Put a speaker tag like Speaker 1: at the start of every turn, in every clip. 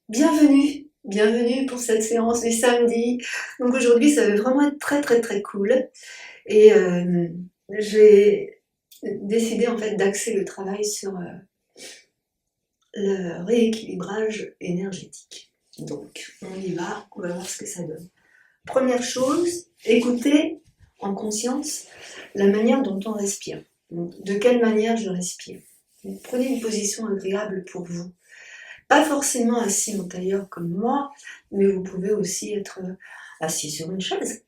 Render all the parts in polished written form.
Speaker 1: Bienvenue, bienvenue pour cette séance du samedi. Donc aujourd'hui, ça va vraiment être très très très cool. Et j'ai décidé en fait d'axer le travail sur le rééquilibrage énergétique. Donc on y va, on va voir ce que ça donne. Première chose, écoutez en conscience la manière dont on respire. Donc, de quelle manière je respire. Donc, prenez une position agréable pour vous. Pas forcément assis en tailleur comme moi, mais vous pouvez aussi être assis sur une chaise.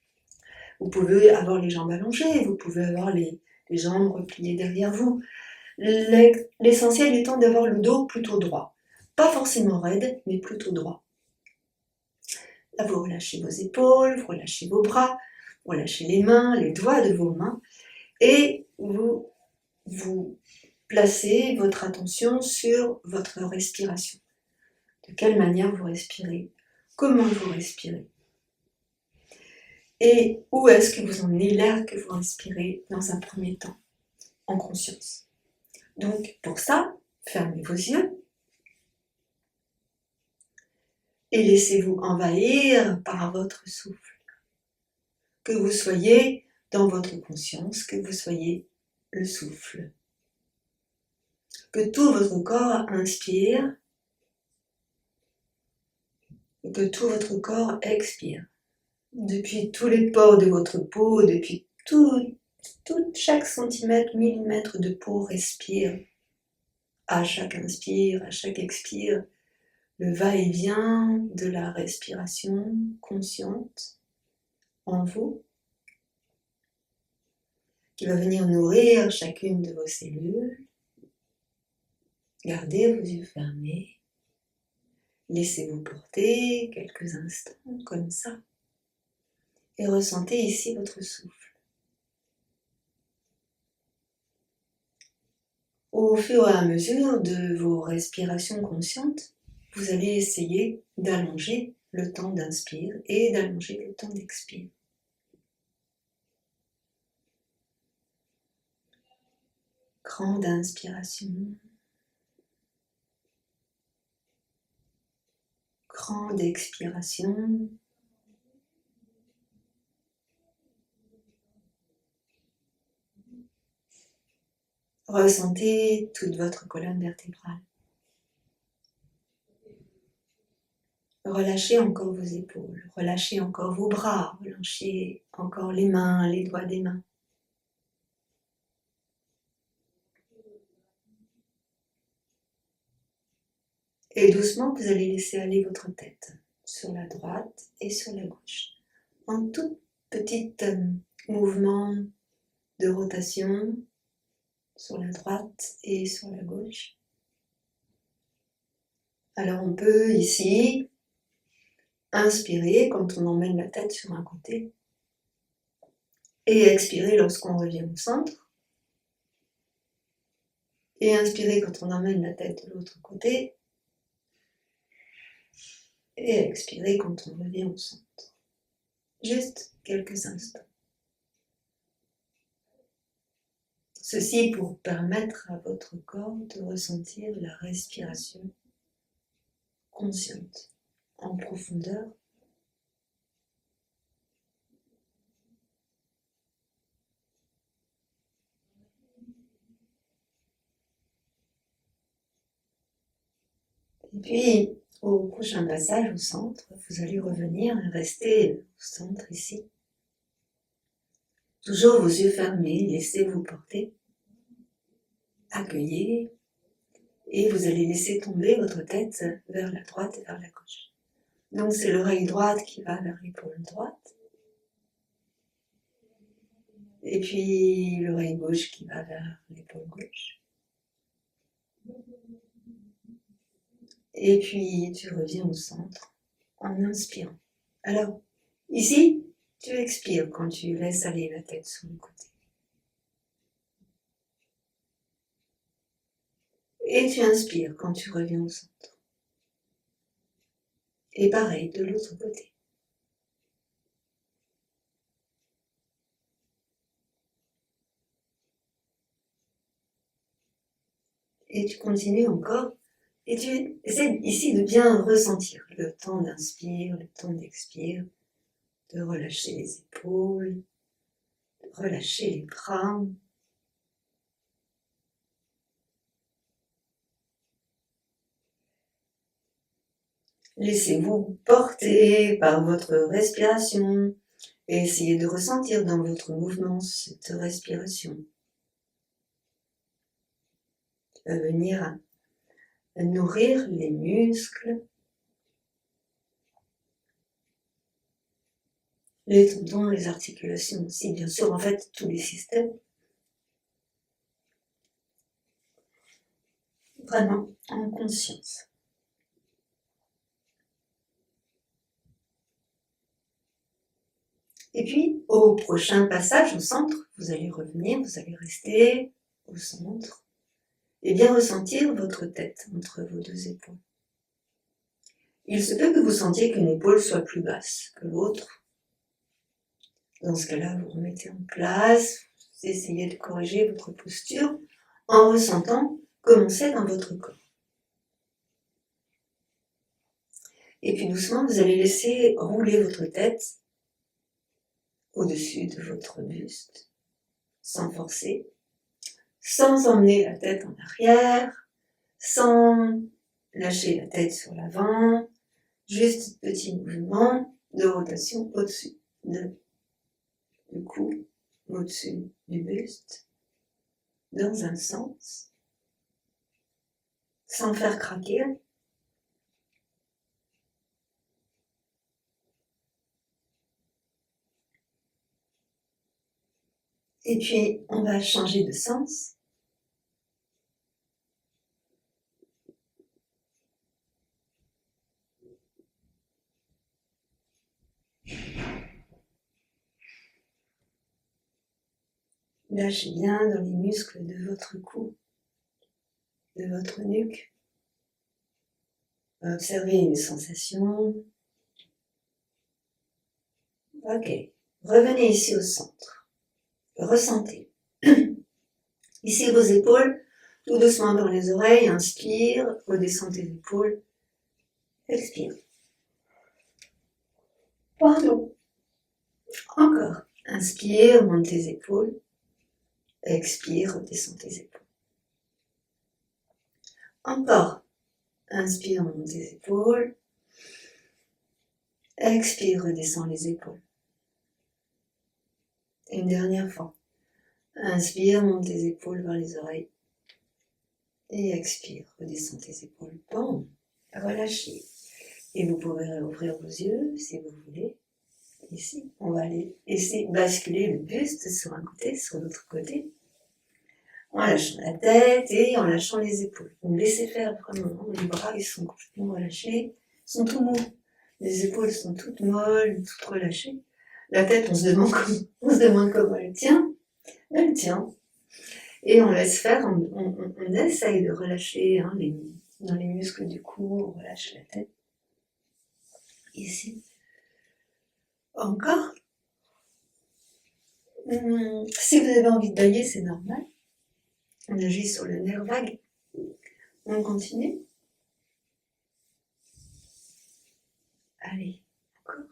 Speaker 1: Vous pouvez avoir les jambes allongées, vous pouvez avoir les jambes repliées derrière vous. L'essentiel étant d'avoir le dos plutôt droit. Pas forcément raide, mais plutôt droit. Là, vous relâchez vos épaules, vous relâchez vos bras, vous relâchez les mains, les doigts de vos mains, et vous placez votre attention sur votre respiration. De quelle manière vous respirez, comment vous respirez, et où est-ce que vous emmenez l'air que vous respirez dans un premier temps, en conscience. Donc pour ça, fermez vos yeux et laissez-vous envahir par votre souffle. Que vous soyez dans votre conscience, que vous soyez le souffle. Que tout votre corps inspire, et que tout votre corps expire. Depuis tous les pores de votre peau, depuis chaque centimètre, millimètre de peau respire. À chaque inspire, à chaque expire, le va-et-vient de la respiration consciente en vous, qui va venir nourrir chacune de vos cellules. Gardez vos yeux fermés, laissez-vous porter quelques instants comme ça, et ressentez ici votre souffle. Au fur et à mesure de vos respirations conscientes, vous allez essayer d'allonger le temps d'inspire et d'allonger le temps d'expire. Grande inspiration, grande expiration. Ressentez toute votre colonne vertébrale. Relâchez encore vos épaules, relâchez encore vos bras, relâchez encore les mains, les doigts des mains. Et doucement, vous allez laisser aller votre tête sur la droite et sur la gauche. En tout petit mouvement de rotation sur la droite et sur la gauche. Alors on peut ici inspirer quand on emmène la tête sur un côté et expirer lorsqu'on revient au centre. Et inspirer quand on emmène la tête de l'autre côté. Et expirer quand on revient au centre. Juste quelques instants. Ceci pour permettre à votre corps de ressentir la respiration consciente, en profondeur. Et puis, au prochain passage au centre, vous allez revenir et rester au centre ici. Toujours vos yeux fermés, laissez-vous porter, accueillez, et vous allez laisser tomber votre tête vers la droite et vers la gauche. Donc c'est l'oreille droite qui va vers l'épaule droite, et puis l'oreille gauche qui va vers l'épaule gauche. Et puis tu reviens au centre en inspirant. Alors, ici, tu expires quand tu laisses aller la tête sur le côté. Et tu inspires quand tu reviens au centre. Et pareil de l'autre côté. Et tu continues encore Et tu essaies ici de bien ressentir le temps d'inspire, le temps d'expire, de relâcher les épaules, de relâcher les bras. Laissez-vous porter par votre respiration et essayez de ressentir dans votre mouvement cette respiration. Qui va venir à nourrir les muscles, les tendons, les articulations aussi, bien sûr, en fait, tous les systèmes. Vraiment en conscience. Et puis, au prochain passage au centre, vous allez revenir, vous allez rester au centre et bien ressentir votre tête entre vos deux épaules. Il se peut que vous sentiez qu'une épaule soit plus basse que l'autre. Dans ce cas-là, vous remettez en place, vous essayez de corriger votre posture en ressentant comment c'est dans votre corps. Et puis doucement, vous allez laisser rouler votre tête au-dessus de votre buste, sans forcer, sans emmener la tête en arrière, sans lâcher la tête sur l'avant, juste petit mouvement de rotation au-dessus du cou, au-dessus du buste, dans un sens, sans faire craquer. Et puis, on va changer de sens. Lâchez bien dans les muscles de votre cou, de votre nuque. Observez une sensation. Ok. Revenez ici au centre. Ressentez. Ici vos épaules, tout doucement dans les oreilles. Inspire, redescendez les épaules. Expire. Pardon. Encore. Inspire, monte tes épaules. Expire, redescends tes épaules. Encore. Inspire, monte tes épaules. Expire, redescends les épaules. Une dernière fois. Inspire, monte tes épaules vers les oreilles. Et expire, redescends tes épaules. Bon, relâchez. Et vous pouvez réouvrir vos yeux si vous voulez. Ici, on va aller essayer de basculer le buste sur un côté, sur l'autre côté. En lâchant la tête et en lâchant les épaules. Vous me laissez faire vraiment. Les bras, ils sont complètement relâchés. Ils sont tout mous. Les épaules sont toutes molles, toutes relâchées. La tête, on se demande comment elle tient. Elle tient. Et on laisse faire, on essaye de relâcher dans les muscles du cou, on relâche la tête. Ici. Encore. Si vous avez envie de bailler, c'est normal. On agit sur le nerf vague. On continue. Allez, encore.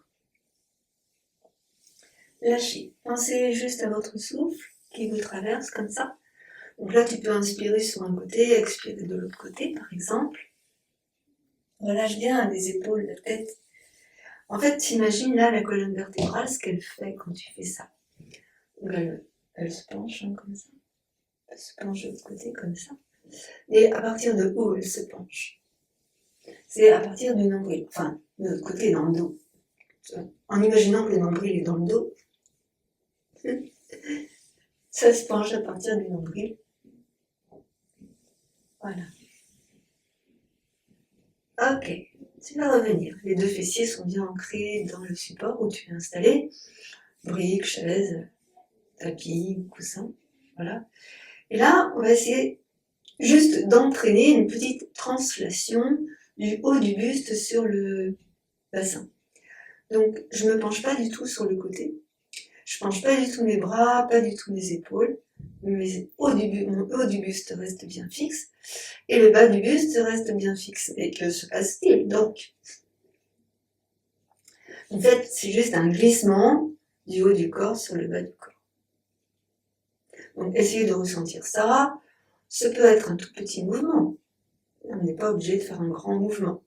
Speaker 1: Lâchez. Pensez juste à votre souffle qui vous traverse comme ça. Donc là, tu peux inspirer sur un côté, expirer de l'autre côté, par exemple. Relâche bien les épaules, la tête. En fait, t'imagines là la colonne vertébrale, ce qu'elle fait quand tu fais ça. Donc elle se penche comme ça. Elle se penche de l'autre côté comme ça. Et à partir de où elle se penche? C'est à partir du nombril. Enfin, de l'autre côté, dans le dos. En imaginant que le nombril est dans le dos. Ça se penche à partir du nombril. Voilà. Ok, tu vas revenir. Les deux fessiers sont bien ancrés dans le support où tu es installé. Brique, chaise, tapis, coussin. Voilà. Et là, on va essayer juste d'entraîner une petite translation du haut du buste sur le bassin. Donc, je ne me penche pas du tout sur le côté. Je penche pas du tout mes bras, pas du tout mes épaules. mon haut du buste reste bien fixe, et le bas du buste reste bien fixe. Et que se passe-t-il donc? En fait, c'est juste un glissement du haut du corps sur le bas du corps. Donc, essayez de ressentir ça. Ce peut être un tout petit mouvement. On n'est pas obligé de faire un grand mouvement.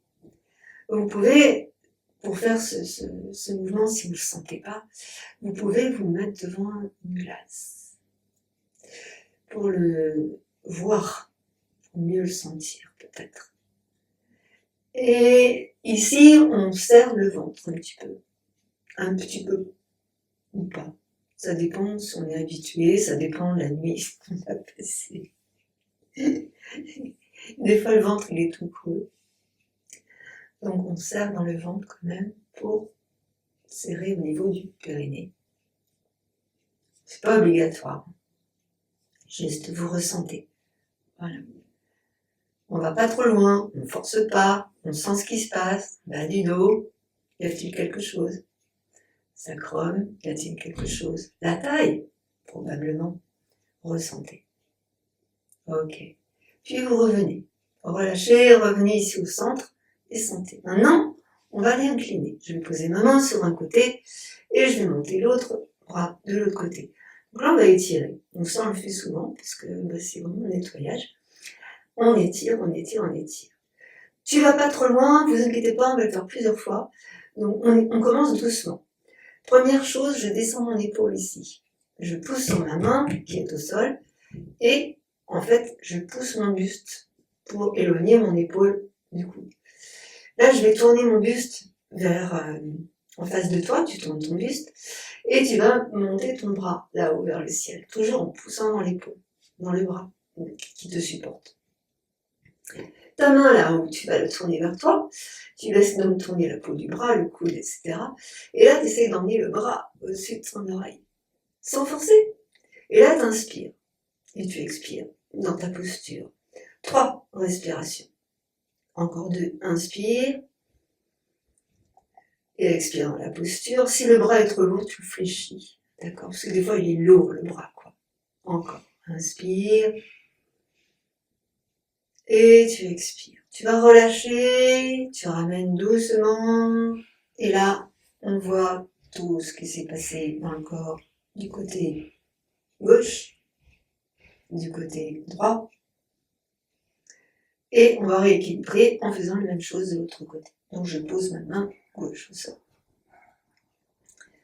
Speaker 1: Vous pouvez, pour faire ce mouvement, si vous ne le sentez pas, vous pouvez vous mettre devant une glace pour le voir, pour mieux le sentir peut-être. Et ici, on serre le ventre un petit peu ou pas. Ça dépend si on est habitué, ça dépend de la nuit qu'on a passée. Des fois, le ventre, il est tout creux. Donc, on serre dans le ventre quand même pour serrer au niveau du périnée. C'est pas obligatoire. Juste, vous ressentez. Voilà. On va pas trop loin, on force pas, on sent ce qui se passe. Bas du dos, y a-t-il quelque chose? Sacrum, y a-t-il quelque chose? La taille, probablement. Ressentez. Ok. Puis vous revenez. Relâchez, revenez ici au centre et sentez. Maintenant, on va aller incliner. Je vais poser ma main sur un côté et je vais monter l'autre bras de l'autre côté. Donc là, on va étirer. Donc ça, on le fait souvent parce que c'est vraiment un nettoyage. On étire, on étire, on étire. Tu vas pas trop loin, vous inquiétez pas, on va le faire plusieurs fois. Donc on commence doucement. Première chose, je descends mon épaule ici. Je pousse sur ma main qui est au sol et en fait, je pousse mon buste pour éloigner mon épaule du coude. Là, je vais tourner mon buste vers en face de toi, tu tournes ton buste et tu vas monter ton bras là-haut vers le ciel, toujours en poussant dans l'épaule, dans le bras qui te supporte. Ta main là-haut, tu vas la tourner vers toi, tu laisses donc tourner la peau du bras, le coude, etc. Et là, tu essaies d'emmener le bras au-dessus de ton oreille, sans forcer. Et là, tu inspires et tu expires dans ta posture. 3 respirations. Encore 2, inspire et expire dans la posture. Si le bras est trop lourd, tu le fléchis. D'accord? Parce que des fois, il est lourd le bras, quoi. Encore. Inspire et tu expires. Tu vas relâcher, tu ramènes doucement, et là, on voit tout ce qui s'est passé dans le corps du côté gauche, du côté droit, et on va rééquilibrer en faisant la même chose de l'autre côté. Donc je pose ma main gauche au sol.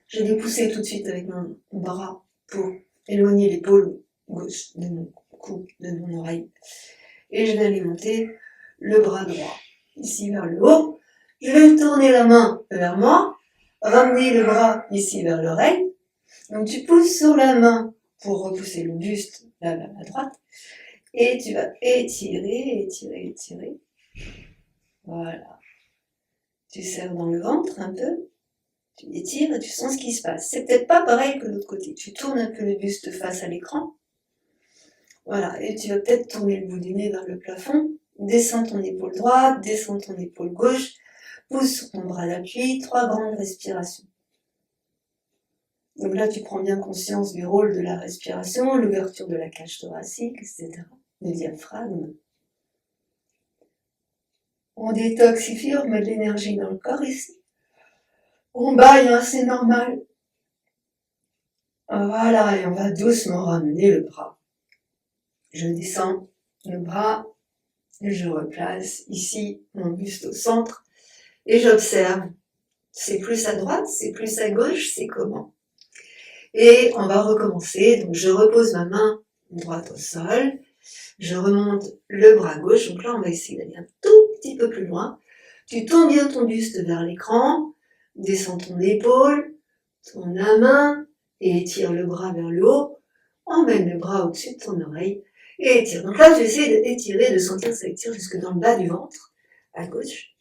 Speaker 1: Je vais pousser tout de suite avec mon bras pour éloigner l'épaule gauche de mon cou, de mon oreille, et je vais aller monter le bras droit, ici vers le haut. Je vais tourner la main vers moi, ramener le bras ici vers l'oreille. Donc tu pousses sur la main pour repousser le buste là vers la droite. Et tu vas étirer, étirer, étirer. Voilà. Tu serres dans le ventre un peu. Tu étires et tu sens ce qui se passe. C'est peut-être pas pareil que l'autre côté. Tu tournes un peu le buste face à l'écran. Voilà. Et tu vas peut-être tourner le bout du nez vers le plafond. Descends ton épaule droite, descends ton épaule gauche, pousse sur ton bras d'appui, 3 grandes respirations. Donc là, tu prends bien conscience du rôle de la respiration, l'ouverture de la cage thoracique, etc., le diaphragme. On détoxifie, on met de l'énergie dans le corps ici. On baille, hein, c'est normal. Voilà, et on va doucement ramener le bras. Je descends le bras, je replace ici mon buste au centre et j'observe. C'est plus à droite, c'est plus à gauche, c'est comment? Et on va recommencer. Donc je repose ma main droite au sol, je remonte le bras gauche. Donc là, on va essayer d'aller un tout petit peu plus loin. Tu tournes bien ton buste vers l'écran, descends ton épaule, tourne la main et étire le bras vers le haut. Emmène le bras au-dessus de ton oreille et étire. Donc là, tu essaies d'étirer, de sentir que ça étire jusque dans le bas du ventre, à gauche.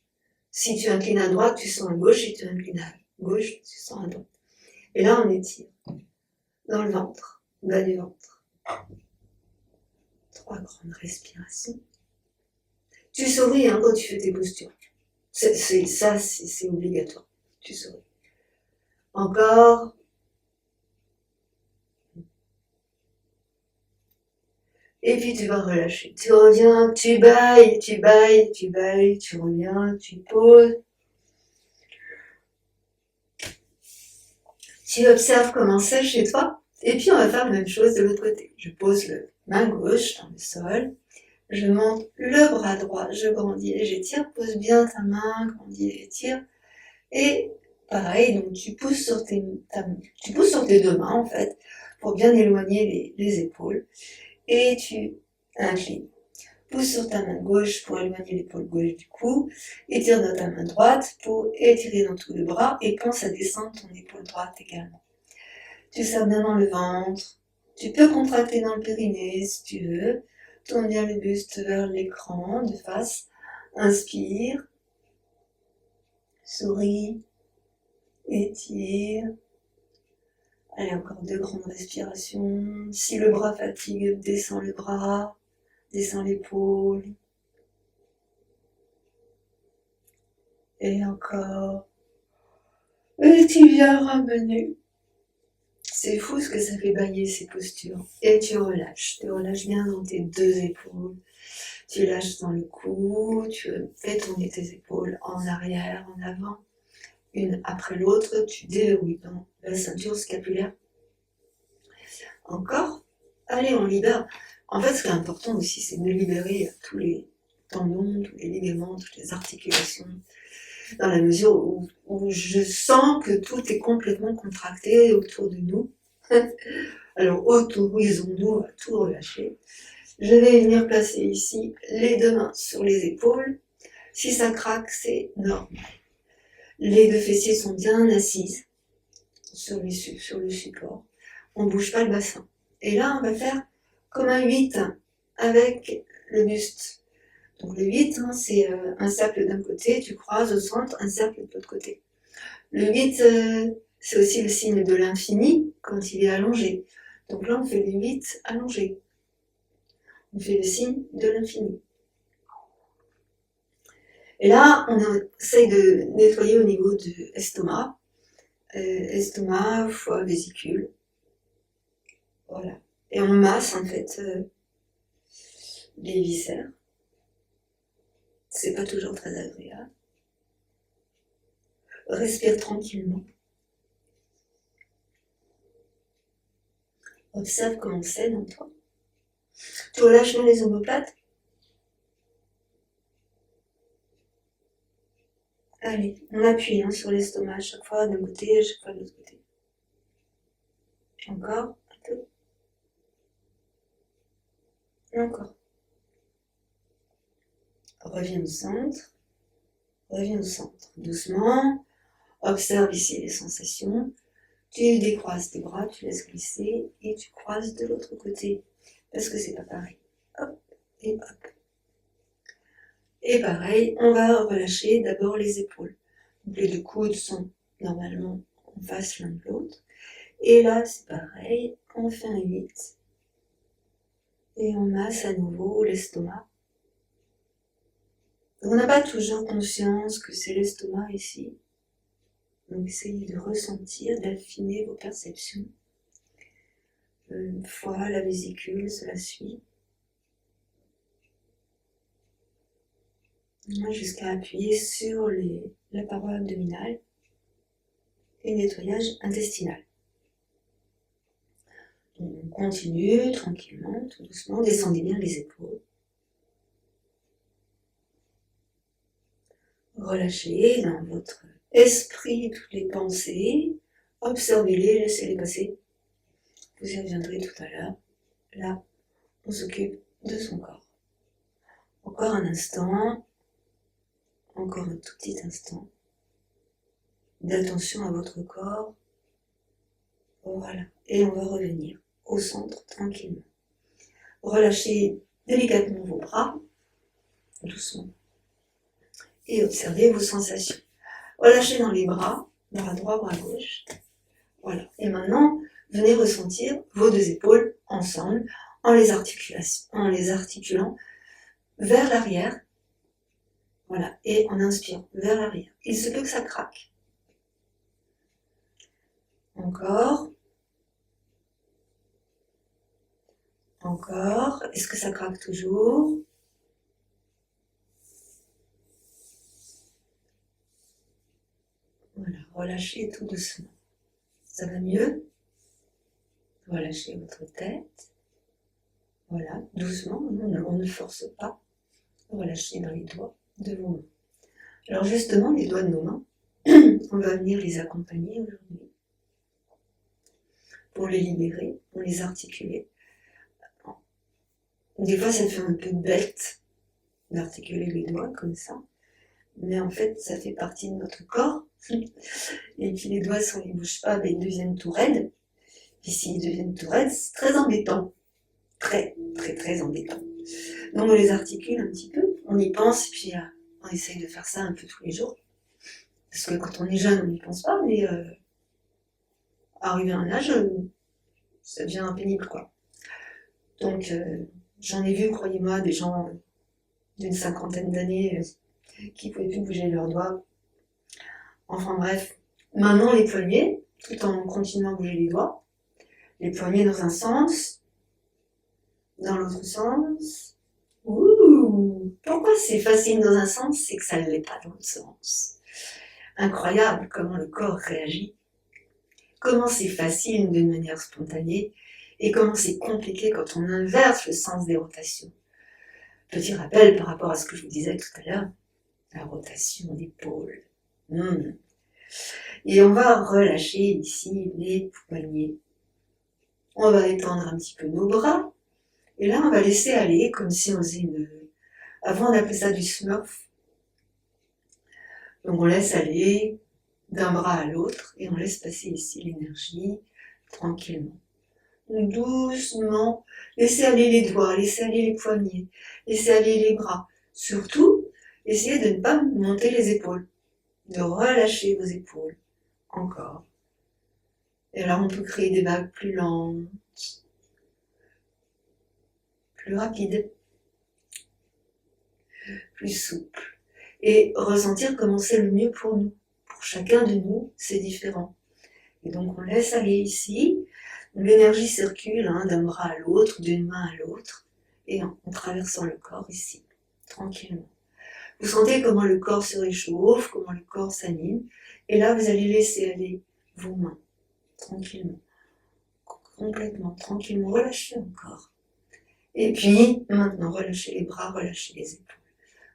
Speaker 1: Si tu inclines à droite, tu sens à gauche. Si tu inclines à gauche, tu sens à droite. Et là, on étire dans le ventre, bas du ventre. 3 grandes respirations. Tu souris hein, quand tu fais tes postures. C'est obligatoire. Tu souris. Encore. Et puis tu vas relâcher. Tu reviens, tu bailles, tu bailles, tu bailles, tu reviens, tu poses. Tu observes comment c'est chez toi. Et puis on va faire la même chose de l'autre côté. Je pose la main gauche dans le sol. Je monte le bras droit, je grandis et j'étire. Pose bien ta main, grandis et étire. Et pareil, donc tu pousses sur tes deux mains en fait, pour bien éloigner les épaules. Et tu inclines. Pousse sur ta main gauche pour éloigner l'épaule gauche du cou. Étire dans ta main droite pour étirer dans tout le bras et pense à descendre ton épaule droite également. Tu serres bien dans le ventre. Tu peux contracter dans le périnée si tu veux. Tourne bien le buste vers l'écran de face. Inspire. Souris. Étire. Allez, encore 2 grandes respirations. Si le bras fatigue, descends le bras. Descends l'épaule. Et encore. Et tu viens ramener. C'est fou ce que ça fait bailler ces postures. Et tu relâches. Tu relâches bien dans tes 2 épaules. Tu lâches dans le cou. Tu fais tourner tes épaules en arrière, en avant. Une après l'autre. Tu déverrouilles dans la ceinture scapulaire. Encore. Allez, on libère. En fait, ce qui est important aussi, c'est de libérer tous les tendons, tous les ligaments, toutes les articulations. Dans la mesure où je sens que tout est complètement contracté autour de nous. Alors autorisons-nous à tout relâcher. Je vais venir placer ici les 2 mains sur les épaules. Si ça craque, c'est normal. Les 2 fessiers sont bien assises sur le support. On ne bouge pas le bassin. Et là, on va faire comme un 8 avec le buste. Donc le 8, c'est un cercle d'un côté, tu croises au centre, un cercle de l'autre côté. Le 8, c'est aussi le signe de l'infini quand il est allongé. Donc là, on fait le 8 allongé. On fait le signe de l'infini. Et là, on essaye de nettoyer au niveau de l'estomac. Estomac, foie, vésicule. Voilà. Et on masse en fait les viscères. C'est pas toujours très agréable. Respire tranquillement. Observe comment c'est dans toi. Tu relâches bien les omoplates. Allez, on appuie sur l'estomac à chaque fois d'un côté, à chaque fois de l'autre côté. Encore un peu. Et encore. Reviens au centre. Reviens au centre. Doucement. Observe ici les sensations. Tu décroises tes bras, tu laisses glisser et tu croises de l'autre côté. Parce que c'est pas pareil. Hop et hop. Et pareil, on va relâcher d'abord les épaules. Donc les 2 coudes sont normalement en face l'un de l'autre. Et là, c'est pareil, on fait un 8. Et on masse à nouveau l'estomac. On n'a pas toujours conscience que c'est l'estomac ici. Donc essayez de ressentir, d'affiner vos perceptions. Une fois la vésicule, cela suit. Jusqu'à appuyer sur la paroi abdominale et nettoyage intestinal. On continue tranquillement, tout doucement, descendez bien les épaules. Relâchez dans votre esprit toutes les pensées, observez-les, laissez-les passer. Vous y reviendrez tout à l'heure. Là, on s'occupe de son corps. Encore un instant, encore un tout petit instant d'attention à votre corps. Voilà, et on va revenir au centre tranquillement. Relâchez délicatement vos bras, doucement, et observez vos sensations. Relâchez dans les bras droit, bras gauche. Voilà, et maintenant, venez ressentir vos 2 épaules ensemble en les articulant vers l'arrière. Voilà, et en inspirant vers l'arrière. Il se peut que ça craque. Encore. Encore. Est-ce que ça craque toujours? Voilà, relâchez tout doucement. Ça va mieux? Relâchez votre tête. Voilà, doucement, on ne force pas. Relâchez dans les doigts de vos mains. Alors justement, les doigts de nos mains, on va venir les accompagner aujourd'hui pour les libérer, pour les articuler. Des fois, ça fait un peu bête d'articuler les doigts comme ça, mais en fait, ça fait partie de notre corps. Et puis les doigts, si on les bouge pas, ben, ils deviennent tout raides. Et s'ils deviennent tout raides, c'est très embêtant. Très, très, très embêtant. Donc on les articule un petit peu, on y pense, et puis on essaye de faire ça un peu tous les jours. Parce que quand on est jeune, on n'y pense pas, mais arrivé à un âge, ça devient pénible, quoi. Donc j'en ai vu, croyez-moi, des gens d'une 50aine d'années qui ne pouvaient plus bouger leurs doigts. Enfin bref, maintenant les poignets, tout en continuant à bouger les doigts, les poignets dans un sens, dans l'autre sens. Ouh, pourquoi c'est facile dans un sens, c'est que ça ne l'est pas dans l'autre sens. Incroyable comment le corps réagit, comment c'est facile d'une manière spontanée et comment c'est compliqué quand on inverse le sens des rotations. Petit rappel par rapport à ce que je vous disais tout à l'heure, la rotation d'épaule. Et on va relâcher ici les poignets. On va étendre un petit peu nos bras. Et là, on va laisser aller comme si on faisait une... Avant, on appelait ça du smurf. Donc on laisse aller d'un bras à l'autre et on laisse passer ici l'énergie tranquillement. Donc doucement, laissez aller les doigts, laissez aller les poignets, laissez aller les bras. Surtout, essayez de ne pas monter les épaules, de relâcher vos épaules. Encore. Et alors on peut créer des vagues plus lentes, plus rapides, plus souples. Et ressentir comment c'est le mieux pour nous. Pour chacun de nous, c'est différent. Et donc on laisse aller ici, l'énergie circule d'un bras à l'autre, d'une main à l'autre, et en traversant le corps ici, tranquillement. Vous sentez comment le corps se réchauffe, comment le corps s'anime, et là vous allez laisser aller vos mains, tranquillement, complètement, tranquillement, relâchez encore. Et puis, maintenant, relâchez les bras, relâchez les épaules,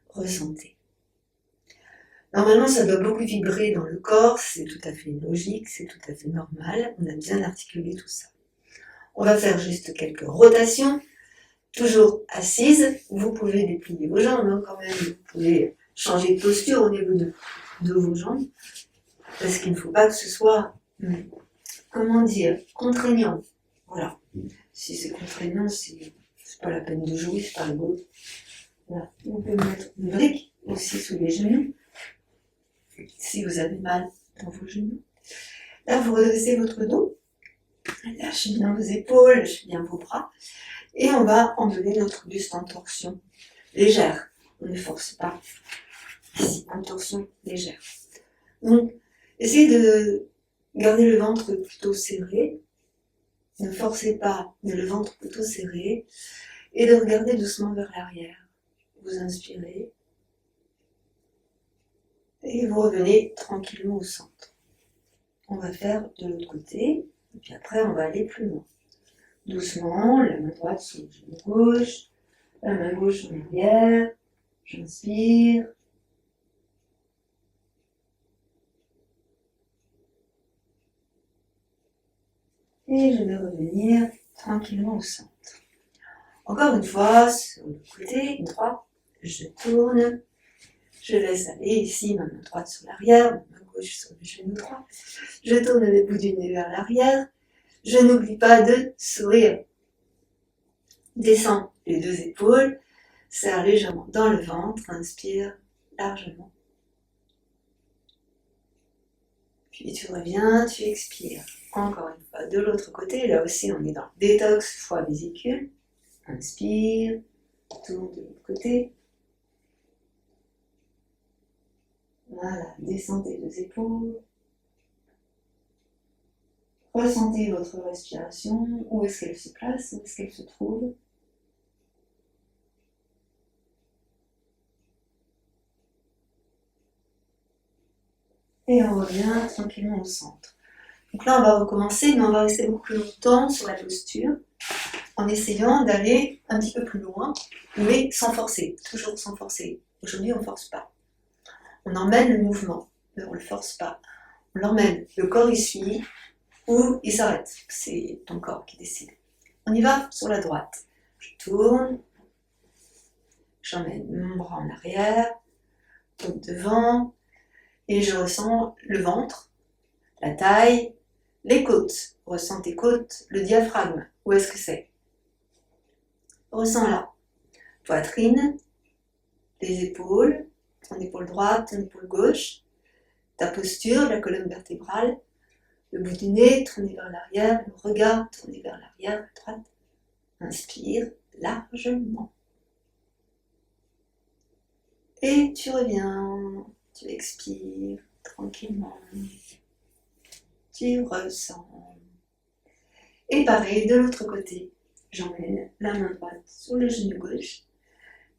Speaker 1: ressentez. Normalement, ça doit beaucoup vibrer dans le corps, c'est tout à fait logique, c'est tout à fait normal, on a bien articulé tout ça. On va faire juste quelques rotations, toujours assise, vous pouvez déplier vos jambes quand même, vous pouvez changer de posture au niveau de vos jambes, parce qu'il ne faut pas que ce soit, comment dire, contraignant. Voilà. Si c'est contraignant, c'est pas la peine de jouer, c'est pas rigolo. Voilà. Vous pouvez mettre une brique aussi sous les genoux, si vous avez mal dans vos genoux. Là, vous redressez votre dos, lâchez bien vos épaules, lâchez bien vos bras, et on va emmener notre buste en torsion légère. On ne force pas. Ici, en torsion légère. Donc, essayez de garder le ventre plutôt serré. Ne forcez pas, mais le ventre plutôt serré. Et de regarder doucement vers l'arrière. Vous inspirez. Et vous revenez tranquillement au centre. On va faire de l'autre côté. Et puis après, on va aller plus loin. Doucement, la main droite sur le genou gauche. La main gauche en arrière. J'inspire. Et je vais revenir tranquillement au centre. Encore une fois, sur le côté droit, je tourne. Je laisse aller ici ma main droite sur l'arrière, ma main gauche sur le genou droit. Je tourne le bout du nez vers l'arrière. Je n'oublie pas de sourire. Descends les deux épaules. Serre légèrement dans le ventre. Inspire largement. Puis tu reviens, tu expires. Encore une fois, de l'autre côté, là aussi on est dans le détox foie vésicule. Inspire, tourne de l'autre côté. Voilà, descends tes deux épaules. Ressentez votre respiration, où est-ce qu'elle se place, où est-ce qu'elle se trouve. Et on revient tranquillement au centre. Donc là, on va recommencer, mais on va rester beaucoup plus longtemps sur la posture, en essayant d'aller un petit peu plus loin, mais sans forcer, toujours sans forcer. Aujourd'hui, on ne force pas. On emmène le mouvement, mais on ne le force pas. On l'emmène, le corps il suit, ou il s'arrête. C'est ton corps qui décide. On y va sur la droite. Je tourne, j'emmène mon bras en arrière, l'autre devant, et je ressens le ventre, la taille, les côtes. Ressens tes côtes, le diaphragme. Où est-ce que c'est? Ressens là. Poitrine, les épaules, ton épaule droite, ton épaule gauche, ta posture, la colonne vertébrale, le bout du nez tourné vers l'arrière, le regard tourné vers l'arrière, à droite. Inspire largement. Et tu reviens, tu expires tranquillement. Tu ressens. Et pareil, de l'autre côté, j'emmène la main droite sur le genou gauche,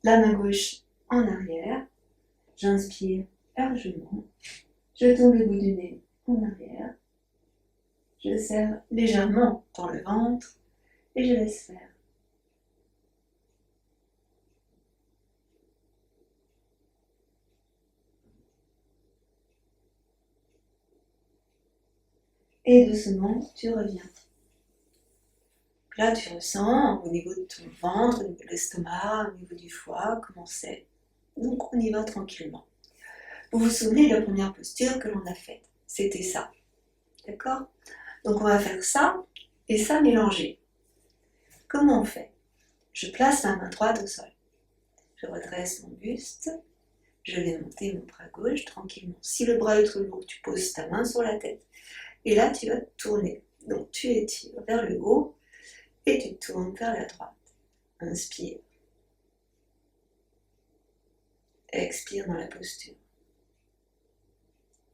Speaker 1: la main gauche en arrière, j'inspire largement, je tourne le bout du nez en arrière, je serre légèrement dans le ventre et je laisse faire. Et doucement, tu reviens. Là, tu ressens au niveau de ton ventre, au niveau de l'estomac, au niveau du foie, comment c'est. Donc, on y va tranquillement. Vous vous souvenez de la première posture que l'on a faite? C'était ça. D'accord? Donc, on va faire ça et ça mélangé. Comment on fait? Je place ma main droite au sol. Je redresse mon buste. Je vais monter mon bras gauche tranquillement. Si le bras est trop lourd, tu poses ta main sur la tête. Et là, tu vas tourner. Donc, tu étires vers le haut et tu tournes vers la droite. Inspire. Expire dans la posture.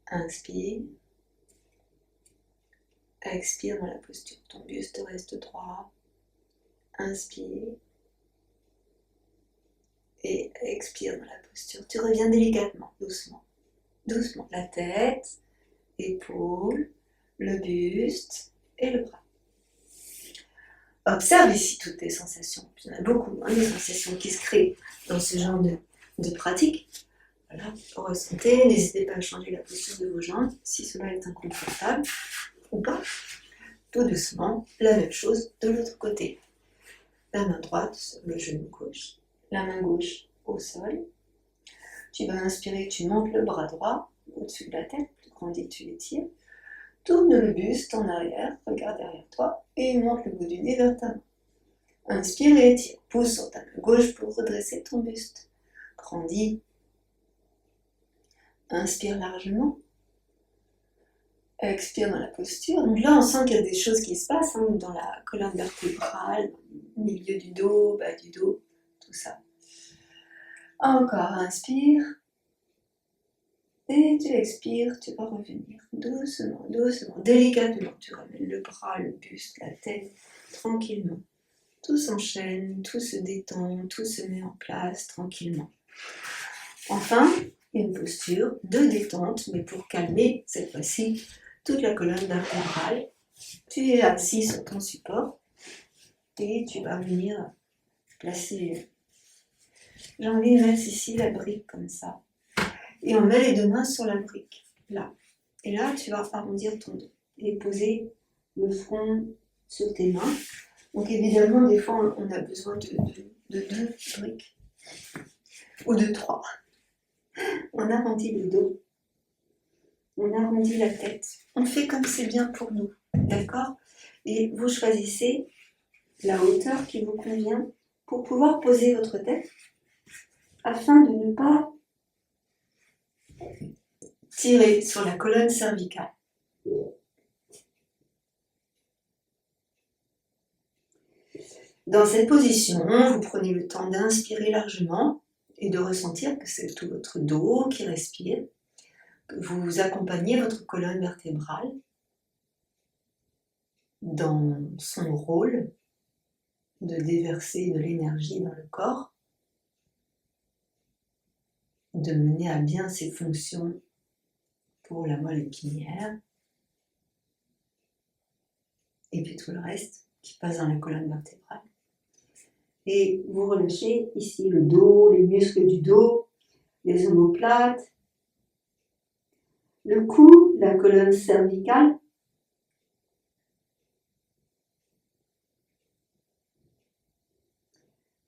Speaker 1: Inspire. Expire dans la posture. Ton buste reste droit. Inspire. Et expire dans la posture. Tu reviens délicatement, doucement. Doucement. La tête, épaules, le buste et le bras. Observe ici toutes tes sensations. Il y en a beaucoup, des sensations qui se créent dans ce genre de pratique. Voilà, ressentez, n'hésitez pas à changer la posture de vos jambes si cela est inconfortable ou pas. Tout doucement, la même chose de l'autre côté. La main droite sur le genou gauche, la main gauche au sol. Tu vas inspirer, tu montes le bras droit au-dessus de la tête, tu grandis, tu l'étires. Tourne le buste en arrière, regarde derrière toi et monte le bout du nez vers ta main. Inspire et étire, pousse sur ta main gauche pour redresser ton buste. Grandis. Inspire largement. Expire dans la posture. Donc là, on sent qu'il y a des choses qui se passent dans la colonne vertébrale, au milieu du dos, bas du dos, tout ça. Encore, inspire. Et tu expires, tu vas revenir doucement, doucement, délicatement. Tu ramènes le bras, le buste, la tête, tranquillement. Tout s'enchaîne, tout se détend, tout se met en place tranquillement. Enfin, une posture de détente, mais pour calmer cette fois-ci toute la colonne vertébrale. Tu es assis sur ton support et tu vas venir placer. J'ai envie de mettre ici la brique comme ça. Et on met les deux mains sur la brique, là. Et là, tu vas arrondir ton dos et poser le front sur tes mains. Donc évidemment, des fois, on a besoin de 2 briques ou de 3. On arrondit le dos, on arrondit la tête. On fait comme c'est bien pour nous, d'accord? Et vous choisissez la hauteur qui vous convient pour pouvoir poser votre tête afin de ne pas tirer sur la colonne cervicale. Dans cette position, vous prenez le temps d'inspirer largement et de ressentir que c'est tout votre dos qui respire, que vous accompagnez votre colonne vertébrale. dans son rôle de déverser de l'énergie dans le corps, de mener à bien ses fonctions pour la moelle épinière, et puis tout le reste qui passe dans la colonne vertébrale. Et vous relâchez ici le dos, les muscles du dos, les omoplates, le cou, la colonne cervicale,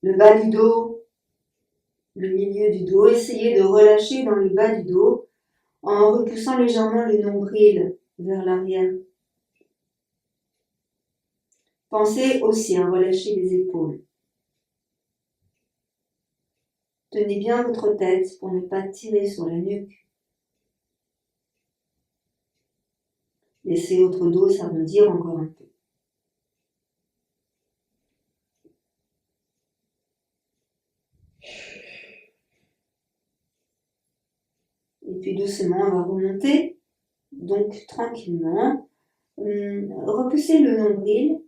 Speaker 1: le bas du dos, le milieu du dos. Essayez de relâcher dans le bas du dos en repoussant légèrement le nombril vers l'arrière. Pensez aussi à relâcher les épaules. Tenez bien votre tête pour ne pas tirer sur la nuque. Laissez votre dos s'arrondir encore un peu. Et puis doucement, on va remonter. Donc tranquillement, repoussez le nombril,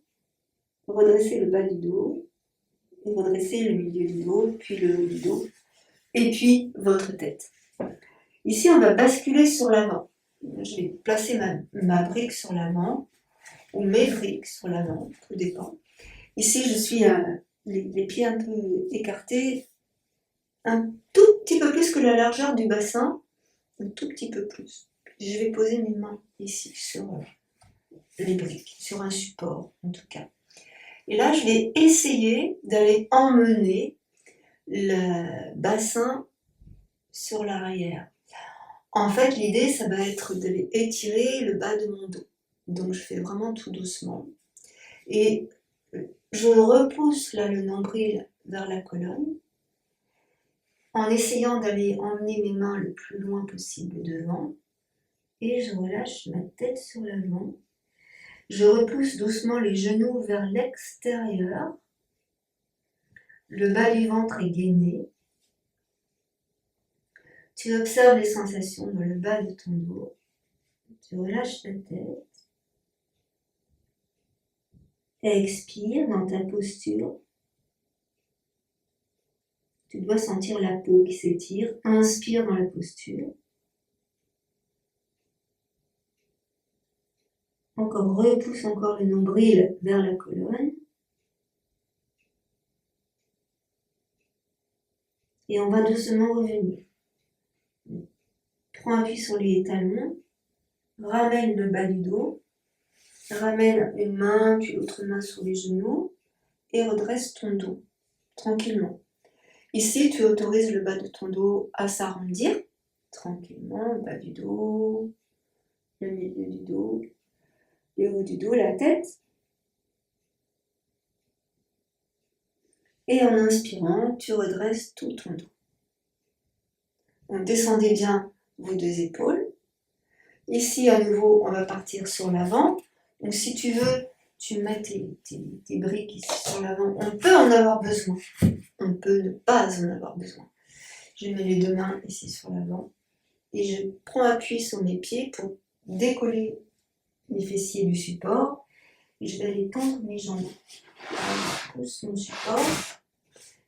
Speaker 1: redressez le bas du dos, et redressez le milieu du dos, puis le haut du dos, et puis votre tête. Ici, on va basculer sur l'avant. Je vais placer ma brique sur l'avant, ou mes briques sur l'avant, tout dépend. Ici, je suis les pieds un peu écartés, un tout petit peu plus que la largeur du bassin, un tout petit peu plus. Je vais poser mes mains ici, sur les briques, sur un support en tout cas. Et là, je vais essayer d'aller emmener le bassin sur l'arrière. En fait, l'idée, ça va être d'aller étirer le bas de mon dos. Donc, je fais vraiment tout doucement. Et je repousse là le nombril vers la colonne en essayant d'aller emmener mes mains le plus loin possible devant. Et je relâche ma tête sur l'avant. Je repousse doucement les genoux vers l'extérieur. Le bas du ventre est gainé. Tu observes les sensations dans le bas de ton dos. Tu relâches ta tête. Expire dans ta posture. Tu dois sentir la peau qui s'étire. Inspire dans la posture. Encore, repousse encore le nombril vers la colonne. Et on va doucement revenir. Prends appui sur les talons. Ramène le bas du dos. Ramène une main puis l'autre main sur les genoux. Et redresse ton dos, tranquillement. Ici, tu autorises le bas de ton dos à s'arrondir. Tranquillement, le bas du dos, le milieu du dos, le haut du dos, la tête. Et en inspirant, tu redresses tout ton dos. Donc, descendez bien vos deux épaules. Ici, à nouveau, on va partir sur l'avant. Donc, si tu veux, tu mets tes briques ici sur l'avant. On peut en avoir besoin. On peut ne pas en avoir besoin. Je mets les deux mains ici sur l'avant. Et je prends appui sur mes pieds pour décoller mes fessiers du support. Et je vais aller tendre mes jambes. Je pousse mon support.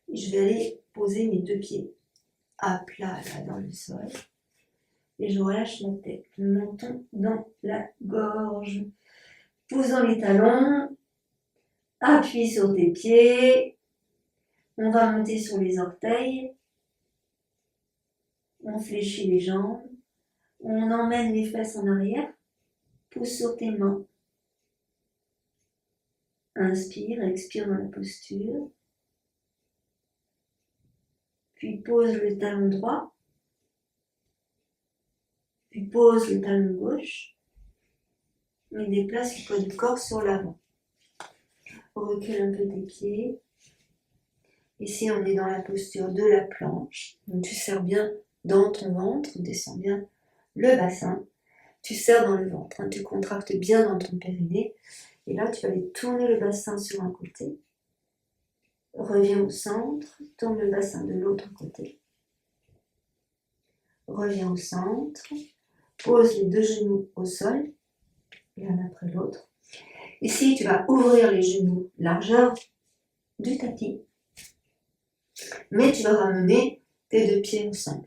Speaker 1: Et je vais aller poser mes deux pieds à plat là, dans le sol. Et je relâche la tête, le menton dans la gorge. Posant les talons, appuie sur tes pieds. On va monter sur les orteils. On fléchit les jambes. On emmène les fesses en arrière. Pousse sur tes mains. Inspire, expire dans la posture. Puis pose le talon droit. Puis pose le talon gauche. Et déplace le poids du corps sur l'avant. Recule un peu tes pieds. Ici, on est dans la posture de la planche. Donc, tu serres bien dans ton ventre, descends bien le bassin. Tu serres dans le ventre, hein, tu contractes bien dans ton périnée. Et là, tu vas aller tourner le bassin sur un côté. Reviens au centre, tourne le bassin de l'autre côté. Reviens au centre, pose les deux genoux au sol, l'un après l'autre. Ici, tu vas ouvrir les genoux, largeur du tapis. Mais tu vas ramener tes deux pieds ensemble.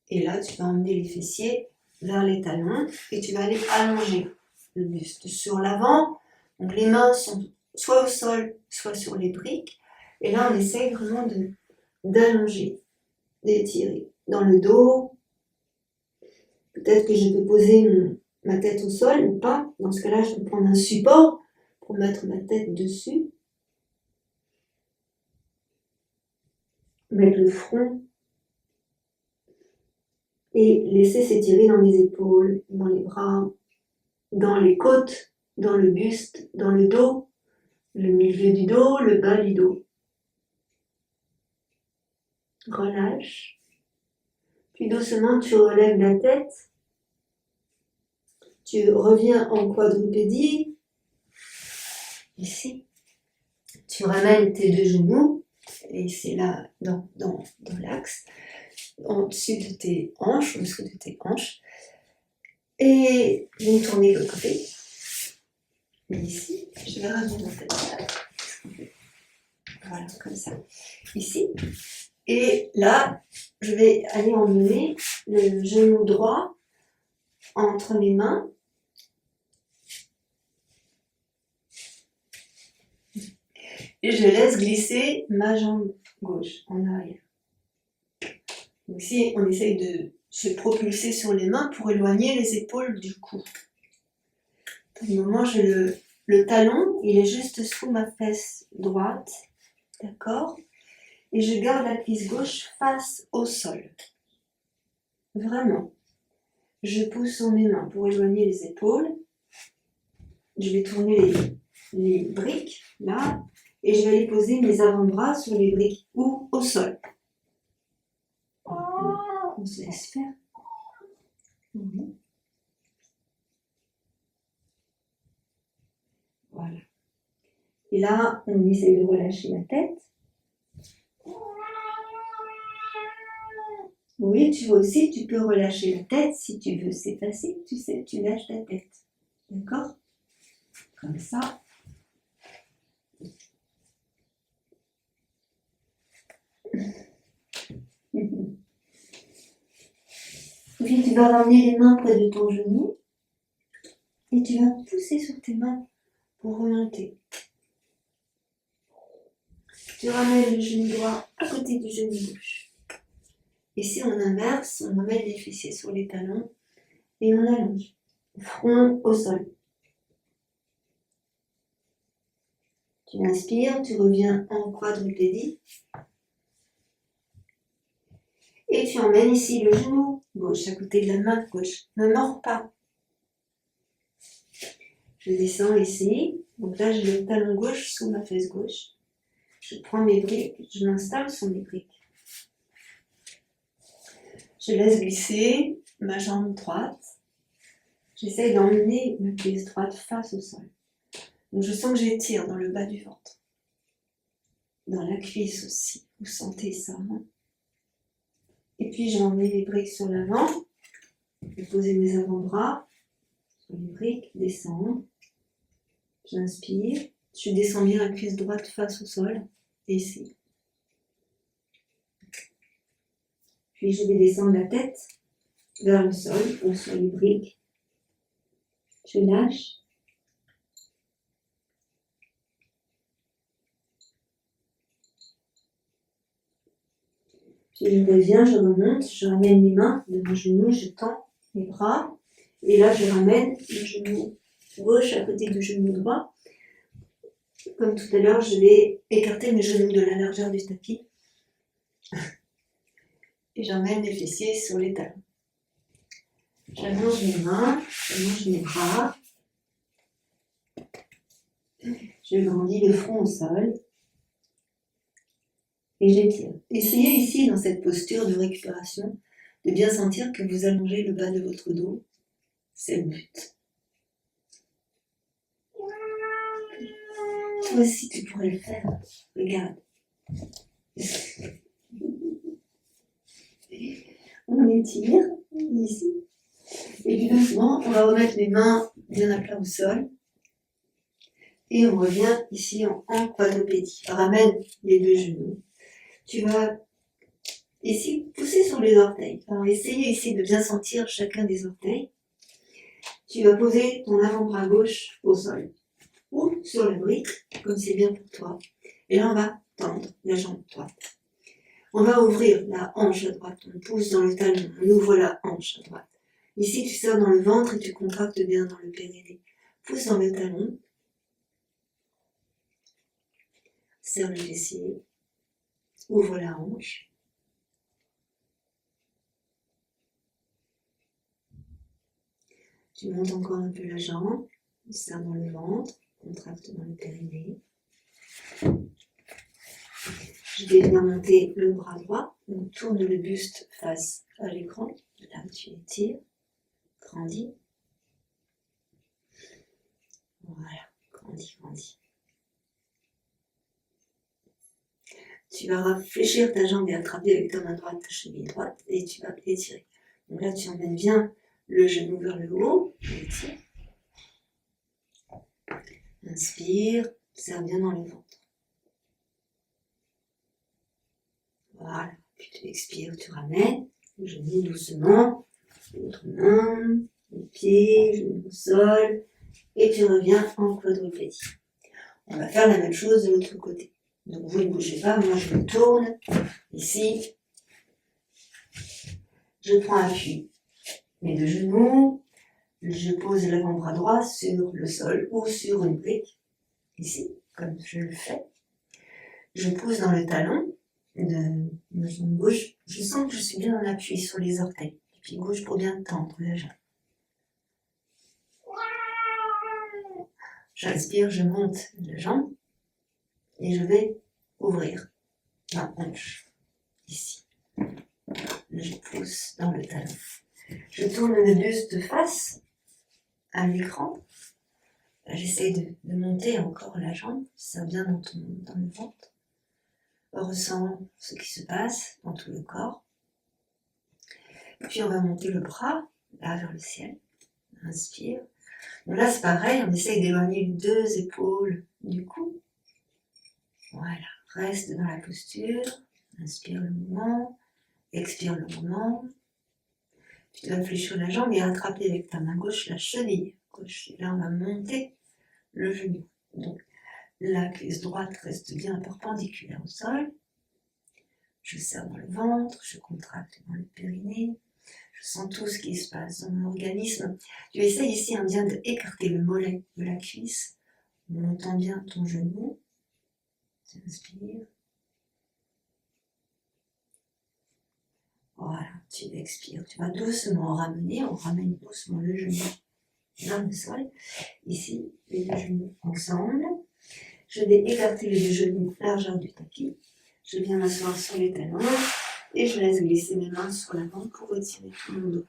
Speaker 1: Et là, tu vas emmener les fessiers vers les talons et tu vas aller allonger le buste sur l'avant. Donc les mains sont soit au sol, soit sur les briques. Et là, on essaye vraiment d'allonger, d'étirer dans le dos. Peut-être que je peux poser ma tête au sol ou pas. Dans ce cas-là, je peux prendre un support pour mettre ma tête dessus. Mettre le front et laisser s'étirer dans les épaules, dans les bras, dans les côtes, dans le buste, dans le dos, le milieu du dos, le bas du dos. Relâche. Puis doucement, tu relèves la tête. Tu reviens en quadrupédie. Ici. Tu ramènes tes deux genoux. Et c'est là, dans l'axe. Au-dessus de tes hanches, au-dessous de tes hanches. Et je vais me tourner de l'autre côté. Et ici, je vais ramener ma tête. Voilà, comme ça. Ici. Et là, je vais aller emmener le genou droit entre mes mains. Et je laisse glisser ma jambe gauche en arrière. Donc ici, on essaye de se propulser sur les mains pour éloigner les épaules du cou. Pour le moment, le talon, il est juste sous ma fesse droite. D'accord ? Et je garde la cuisse gauche face au sol. Vraiment. Je pousse sur mes mains pour éloigner les épaules. Je vais tourner les briques, là, et je vais aller poser mes avant-bras sur les briques ou au sol. On se laisse faire. Voilà. Et là, on essaie de relâcher la tête. Oui, tu vois aussi, tu peux relâcher la tête si tu veux. C'est facile, tu sais, tu lâches ta tête. D'accord ? Comme ça. Puis tu vas ramener les mains près de ton genou et tu vas pousser sur tes mains pour remonter. Tu ramènes le genou droit à côté du genou gauche. Ici, on inverse, on emmène les fessiers sur les talons et on allonge. Front au sol. Tu inspires, tu reviens en quadrupédie. Et tu emmènes ici le genou gauche à côté de la main gauche. Ne mords pas. Je descends ici. Donc là, j'ai le talon gauche sous ma fesse gauche. Je prends mes briques, je m'installe sur mes briques. Je laisse glisser ma jambe droite. J'essaie d'emmener ma cuisse droite face au sol. Donc je sens que j'étire dans le bas du ventre. Dans la cuisse aussi. Vous sentez ça, hein? Et puis je mets les briques sur l'avant. Je vais poser mes avant-bras sur les briques, descendre. J'inspire. Je descends bien la cuisse droite face au sol. Ici. Puis je vais descendre la tête vers le sol ou sur les briques. Je lâche. Puis je reviens, je remonte, je ramène les mains de mon genou, je tends les bras. Et là, je ramène le genou gauche à côté du genou droit. Comme tout à l'heure, je vais écarter mes genoux de la largeur du tapis. Et j'emmène les fessiers sur les talons. J'allonge mes mains, j'allonge mes bras. Je grandis le front au sol. Et j'étire. Essayez ici, dans cette posture de récupération, de bien sentir que vous allongez le bas de votre dos. C'est le but. Toi aussi, tu pourrais le faire. Regarde. On étire ici. Et puis doucement, on va remettre les mains bien à plat au sol. Et on revient ici en quadrupédie. Ramène les deux genoux. Tu vas ici pousser sur les orteils. Alors essayez ici de bien sentir chacun des orteils. Tu vas poser ton avant-bras gauche au sol ou sur le brique, comme c'est bien pour toi. Et là, on va tendre la jambe droite. On va ouvrir la hanche à droite. On pousse dans le talon. On ouvre la hanche à droite. Ici, tu serres dans le ventre et tu contractes bien dans le périnée. Pousse dans le talon. Serre le fessier. Ouvre la hanche. Tu montes encore un peu la jambe. Serre dans le ventre. Contracte dans le périnée. Je vais venir monter le bras droit. On tourne le buste face à l'écran. Là, tu étires. Grandis. Voilà. Grandis, grandis. Tu vas fléchir ta jambe et attraper avec ta main droite ta cheville droite et tu vas étirer. Donc là, tu emmènes bien le genou vers le haut. Étire. Inspire. Serre bien dans le ventre. Voilà. Puis tu expires, tu ramènes le genou doucement. L'autre main, le pied, genou au sol. Et tu reviens en quadrupédie. On va faire la même chose de l'autre côté. Donc vous ne bougez pas, moi je me tourne ici. Je prends appui. Mes deux genoux. Je pose l'avant-bras droit sur le sol ou sur une brique. Ici, comme je le fais. Je pousse dans le talon de ma jambe gauche. Je sens que je suis bien en appui sur les orteils. Et puis gauche pour bien tendre la jambe. J'inspire, je monte la jambe et je vais ouvrir ma hanche, ici. Je pousse dans le talon. Je tourne le buste face à l'écran. J'essaie de monter encore la jambe, ça vient dans le ventre. Ressens ce qui se passe dans tout le corps. Puis on va monter le bras, là vers le ciel. Inspire. Donc là c'est pareil, on essaye d'éloigner les deux épaules du cou. Voilà, reste dans la posture. Inspire le mouvement, expire le mouvement. Puis tu vas fléchir la jambe et attraper avec ta main gauche la cheville gauche. Et là on va monter le genou. Donc la cuisse droite reste bien perpendiculaire au sol. Je serre dans le ventre, je contracte dans le périnée. Je sens tout ce qui se passe dans mon organisme. Tu essaies ici bien d'écarter le mollet de la cuisse, en montant bien ton genou. Tu inspires. Voilà, tu expires. Tu vas doucement ramener, on ramène doucement le genou dans le sol. Ici, les deux genoux ensemble. Je vais écarter les deux genoux largeur du tapis. Je viens m'asseoir sur les talons et je laisse glisser mes mains sur l'avant pour retirer tout mon dos.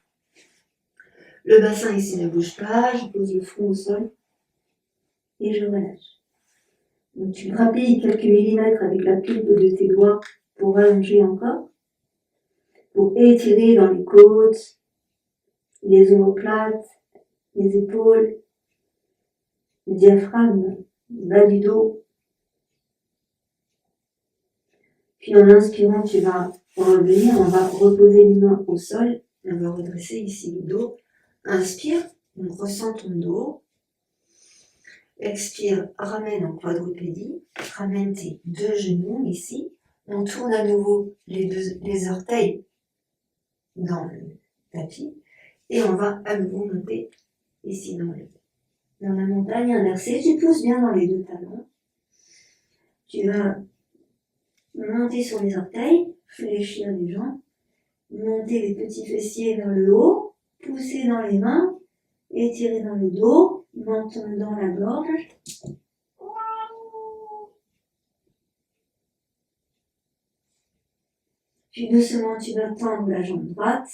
Speaker 1: Le bassin ici ne bouge pas, je pose le front au sol et je relâche. Donc tu grappilles quelques millimètres avec la pulpe de tes doigts pour allonger encore, pour étirer dans les côtes, les omoplates, les épaules, le diaphragme, le bas du dos. Puis en inspirant, tu vas revenir, on va reposer les mains au sol, on va redresser ici le dos. Inspire, on ressent ton dos. Expire, ramène en quadrupédie, ramène tes deux genoux ici. On tourne à nouveau les orteils dans le tapis et on va à nouveau monter ici dans la montagne inversée. Tu pousses bien dans les deux talons. Tu vas monter sur les orteils, fléchir les jambes, monter les petits fessiers vers le haut, pousser dans les mains, étirer dans le dos, monter dans la gorge. Puis doucement, tu vas tendre la jambe droite,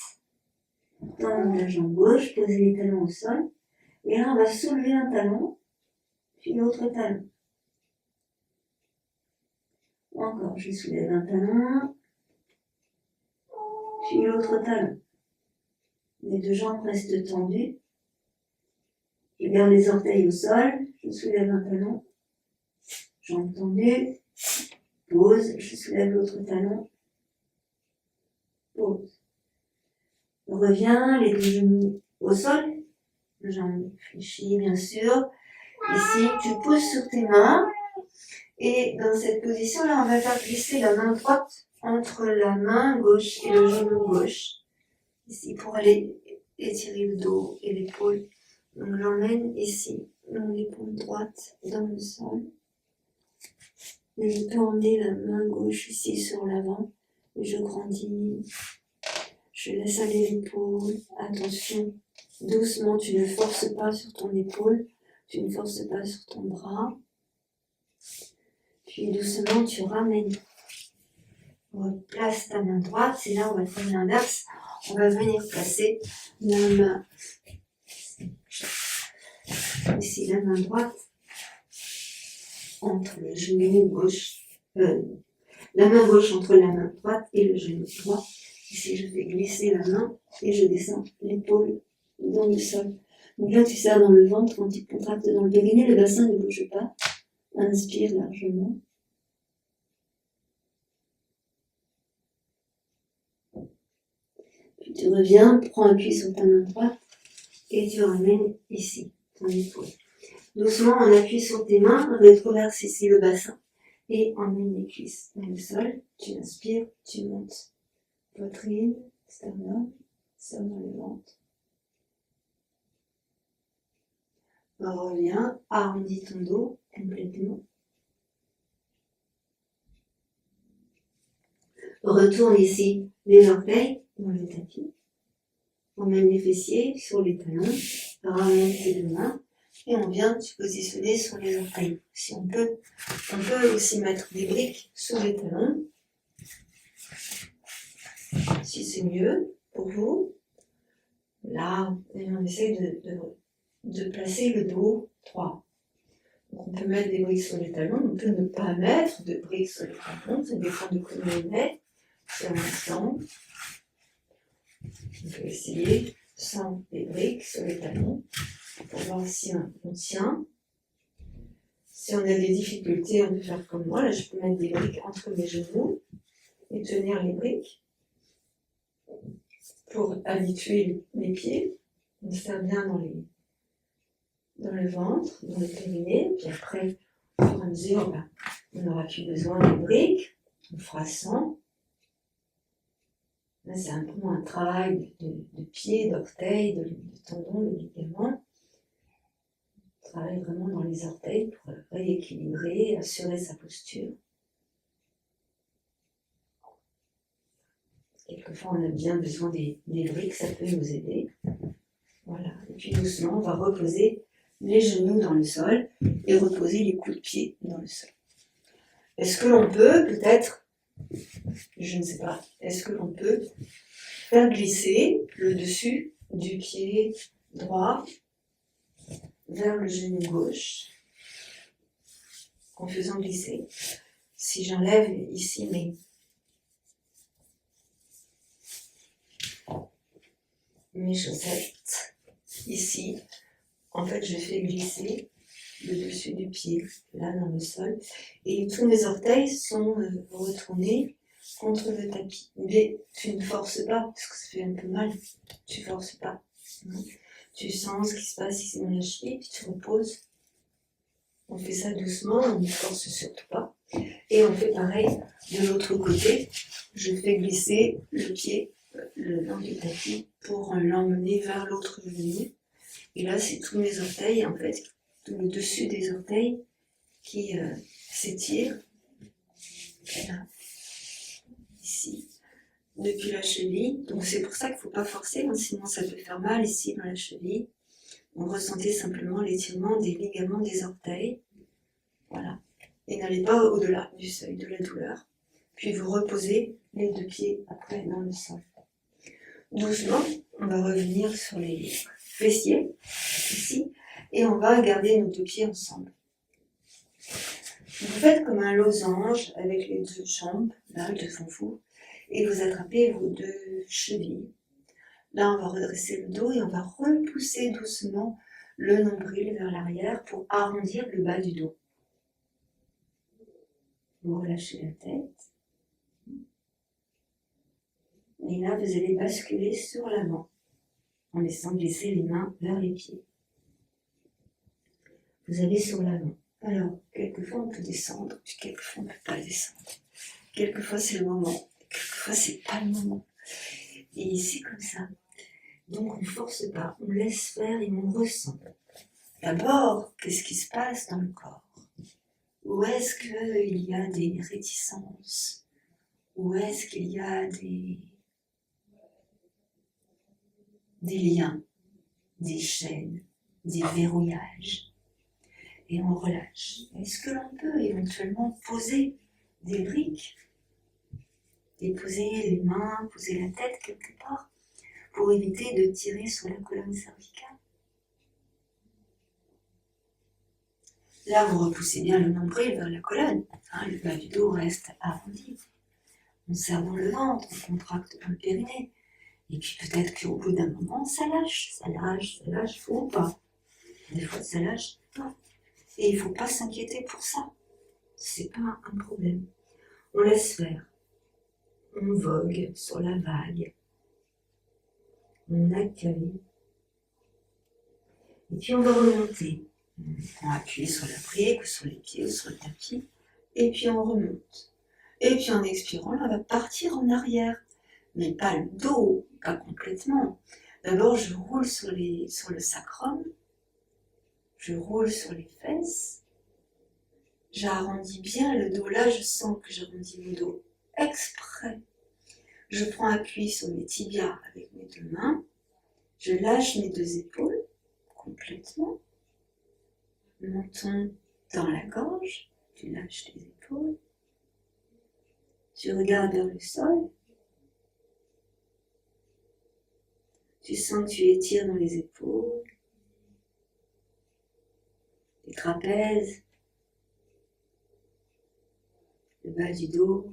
Speaker 1: tendre la jambe gauche, poser les talons au sol. Et là, on va soulever un talon, puis l'autre talon. Encore, je soulève un talon, puis l'autre talon. Les deux jambes restent tendues. Je garde les orteils au sol, je soulève un talon,
Speaker 2: Jambes tendues, pose, je soulève l'autre talon, pose. Reviens, les deux genoux au sol, jambes fléchies bien sûr. Ici, tu pousses sur tes mains et dans cette position-là, on va faire glisser la main droite entre la main gauche et le genou gauche. Ici, pour aller étirer le dos et l'épaule. Donc j'emmène ici, l'épaule droite dans le sol. Et je peux emmener la main gauche ici sur l'avant. Je grandis. Je laisse aller l'épaule. Attention, doucement, tu ne forces pas sur ton épaule. Tu ne forces pas sur ton bras. Puis doucement, tu ramènes. Replace ta main droite. C'est là où on va faire l'inverse. On va venir placer la main. Ici, la main droite entre le genou gauche. La main gauche entre la main droite et le genou droit. Ici, je fais glisser la main et je descends l'épaule dans le sol. Donc là, tu serres dans le ventre, quand tu contractes dans le périnée, le bassin ne bouge pas. Inspire largement. Puis tu reviens, prends appui sur ta main droite et tu ramènes ici ton épaule. Doucement, on appuie sur tes mains, rétroverse ici le bassin et emmène les cuisses dans le sol. Tu inspires, tu montes. Poitrine, sternum, serre dans le ventre. Reviens, arrondis ton dos complètement. Retourne ici les orteils dans le tapis. Emmène les fessiers sur les talons. Ramène tes deux mains. Et on vient se positionner sur les orteils. Si on peut aussi mettre des briques sur les talons. Si c'est mieux pour vous. Là, on essaie de placer le dos droit. Donc on peut mettre des briques sur les talons, on peut ne pas mettre de briques sur les talons, ça dépend de comment on met. C'est un instant. On peut essayer sans les briques sur les talons pour voir si on tient. Si on a des difficultés, on peut faire comme moi. Là, je peux mettre des briques entre mes genoux et tenir les briques pour habituer mes pieds. On se serre bien dans le ventre, dans le périnée, puis après, au fur et à mesure, on n'aura plus besoin de briques, on fera sans. Là, c'est un peu un travail de pieds, d'orteils, de tendons, de ligaments. On travaille vraiment dans les orteils pour rééquilibrer, assurer sa posture. Quelquefois, on a bien besoin des briques, ça peut nous aider. Voilà. Et puis doucement, on va reposer les genoux dans le sol et reposer les coups de pied dans le sol. Est-ce que l'on peut, peut-être, je ne sais pas, est-ce que l'on peut faire glisser le dessus du pied droit vers le genou gauche en faisant glisser? Si j'enlève ici mes chaussettes, ici, en fait, je fais glisser le dessus du pied, là dans le sol, et tous mes orteils sont retournés contre le tapis. Mais tu ne forces pas, parce que ça fait un peu mal, tu forces pas. Tu sens ce qui se passe ici dans la cheville, puis tu reposes. On fait ça doucement, on ne force surtout pas. Et on fait pareil de l'autre côté. Je fais glisser le pied le long du tapis pour l'emmener vers l'autre genou. Et là, c'est tous mes orteils, en fait, tout le dessus des orteils qui s'étirent. Là, ici, depuis la cheville. Donc c'est pour ça qu'il ne faut pas forcer, sinon ça peut faire mal ici dans la cheville. On ressentait simplement l'étirement des ligaments des orteils. Voilà. Et n'allez pas au-delà du seuil de la douleur. Puis vous reposez les deux pieds après dans le sol. Doucement, on va revenir sur les fessiers, ici, et on va garder nos deux pieds ensemble. Vous faites comme un losange avec les deux jambes, là, devant vous, et vous attrapez vos deux chevilles. Là, on va redresser le dos et on va repousser doucement le nombril vers l'arrière pour arrondir le bas du dos. Vous relâchez la tête. Et là, vous allez basculer sur l'avant en laissant glisser les mains vers les pieds. Vous allez sur l'avant. Alors, quelquefois on peut descendre, puis quelquefois on ne peut pas descendre. Quelquefois c'est le moment, quelquefois c'est pas le moment. Et c'est comme ça. Donc on ne force pas, on laisse faire et on ressent. D'abord, qu'est-ce qui se passe dans le corps? Où est-ce qu'il y a des réticences? Où est-ce qu'il y a des liens, des chaînes, des verrouillages? Et on relâche. Est-ce que l'on peut éventuellement poser des briques, déposer les mains, poser la tête quelque part pour éviter de tirer sur la colonne cervicale? Là, vous repoussez bien le nombril vers la colonne. Le bas du dos reste arrondi. On serre dans le ventre, on contracte dans le périnée. Et puis peut-être qu'au bout d'un moment, ça lâche, ou pas. Des fois, ça lâche pas. Et il ne faut pas s'inquiéter pour ça. C'est pas un problème. On laisse faire. On vogue sur la vague. On accueille. Et puis on va remonter. On appuie sur la brique, ou sur les pieds, ou sur le tapis. Et puis on remonte. Et puis en expirant, on va partir en arrière. Mais pas le dos, pas complètement. D'abord, je roule sur le sacrum. Je roule sur les fesses. J'arrondis bien le dos. Là, je sens que j'arrondis le dos exprès. Je prends appui sur mes tibias avec mes deux mains. Je lâche mes deux épaules complètement. Menton dans la gorge. Tu lâches les épaules. Tu regardes vers le sol. Tu sens que tu étires dans les épaules. Les trapèzes. Le bas du dos.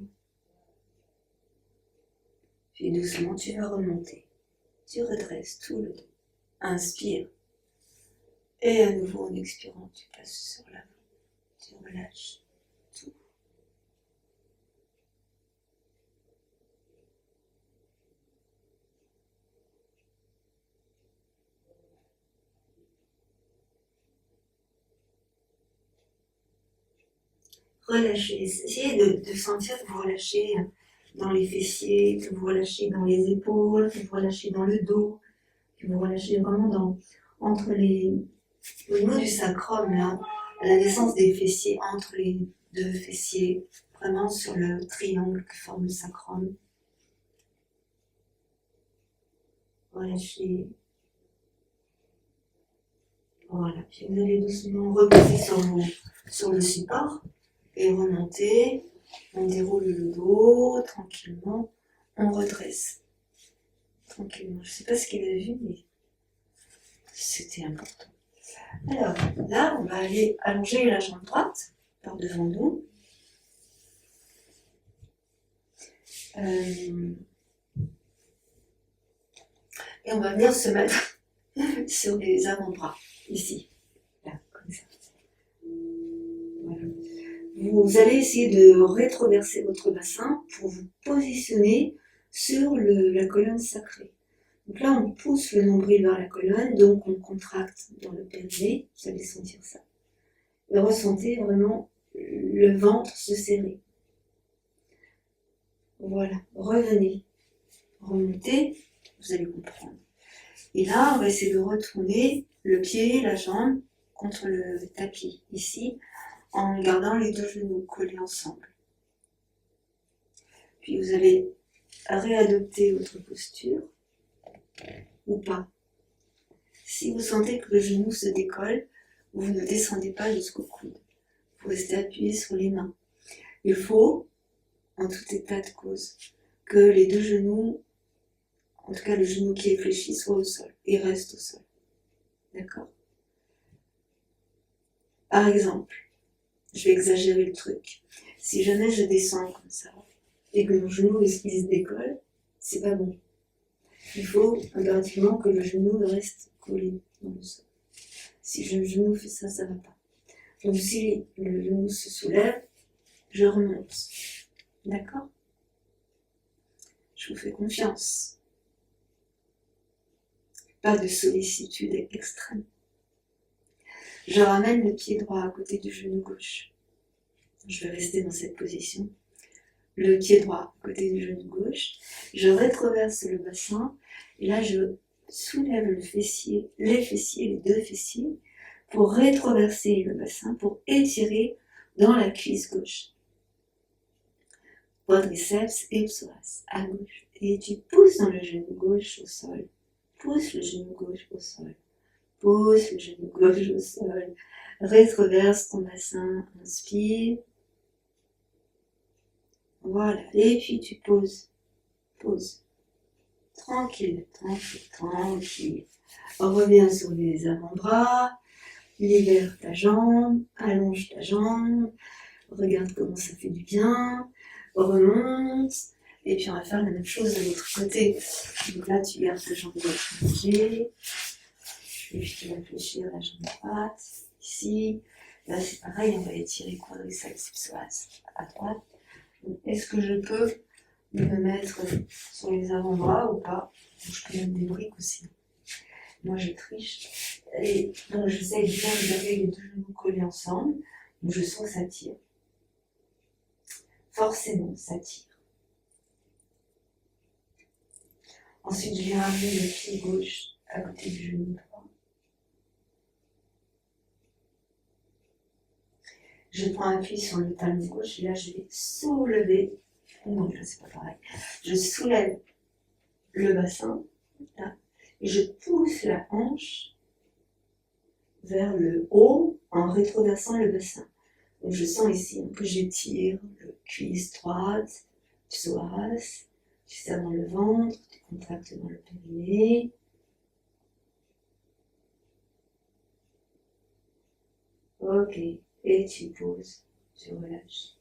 Speaker 2: Puis doucement, tu vas remonter. Tu redresses tout le dos. Inspire. Et à nouveau, en expirant, tu passes sur l'avant. Tu relâches tout. Relâchez. Essayez de sentir que vous relâchez dans les fessiers, que vous relâchez dans les épaules, que vous relâchez dans le dos, que vous relâchez vraiment entre au niveau du sacrum, là, à la naissance des fessiers, entre les deux fessiers, vraiment sur le triangle que forme le sacrum. Relâchez. Voilà. Puis vous allez doucement reposer sur le support et remonter. On déroule le dos tranquillement. On redresse tranquillement. Je ne sais pas ce qu'il a vu, mais c'était important. Alors, là, on va aller allonger la jambe droite par devant nous. Et on va venir se mettre sur les avant-bras, ici. Là, comme ça. Voilà. Vous allez essayer de rétroverser votre bassin pour vous positionner sur la colonne sacrée. Donc là, on pousse le nombril vers la colonne, donc on contracte dans le périnée, vous allez sentir ça. Et ressentez vraiment le ventre se serrer. Voilà, revenez, remontez, vous allez comprendre. Et là, on va essayer de retourner le pied, la jambe contre le tapis, ici, en gardant les deux genoux collés ensemble. Puis vous allez réadopter votre posture, ou pas. Si vous sentez que le genou se décolle, vous ne descendez pas jusqu'au coude. Vous restez appuyé sur les mains. Il faut, en tout état de cause, que les deux genoux, en tout cas le genou qui est fléchi, soit au sol et reste au sol. D'accord? Par exemple, je vais exagérer le truc. Si jamais je descends comme ça et que mon genou il se décolle, c'est pas bon. Il faut impérativement que le genou reste collé dans le sol. Si le genou fait ça, ça va pas. Donc si le genou se soulève,
Speaker 1: je remonte. D'accord? Je vous fais confiance. Pas de sollicitude extrême. Je ramène le pied droit à côté du genou gauche. Je vais rester dans cette position. Le pied droit à côté du genou gauche. Je rétroverse le bassin. Et là, je soulève le fessier, les deux fessiers, pour rétroverser le bassin, pour étirer dans la cuisse gauche. Quadriceps et psoas à gauche. Et tu pousses dans le genou gauche au sol. Pousse le genou gauche au sol. Pousse le genou gauche au sol. Rétroverse ton bassin. Inspire. Voilà. Et puis tu poses. Pose. Tranquille, tranquille, tranquille. Reviens sur les avant-bras. Libère ta jambe. Allonge ta jambe. Regarde comment ça fait du bien. Remonte. Et puis on va faire la même chose de l'autre côté. Donc là, tu gardes ta jambe gauche allongée. Et puis tu vas fléchir la jambe droite. Ici. Là, c'est pareil, on va étirer quadriceps psoas à droite. Est-ce que je peux me mettre sur les avant-bras ou pas? Je peux mettre des briques aussi. Moi, je triche. Et donc, j'essaie bien de garder les deux genoux collés ensemble. Donc, je sens que ça tire. Forcément, ça tire. Ensuite, je vais ramener le pied gauche à côté du genou droit. Je prends appui sur le talon gauche et là, je vais soulever. Non, là, c'est pas pareil. Je soulève le bassin, là, et je pousse la hanche vers le haut en rétroversant le bassin. Donc, je sens ici que j'étire le cuisse droite, psoas, tu serres dans le ventre, tu contractes dans le périnée. Ok, et tu poses, tu relâches.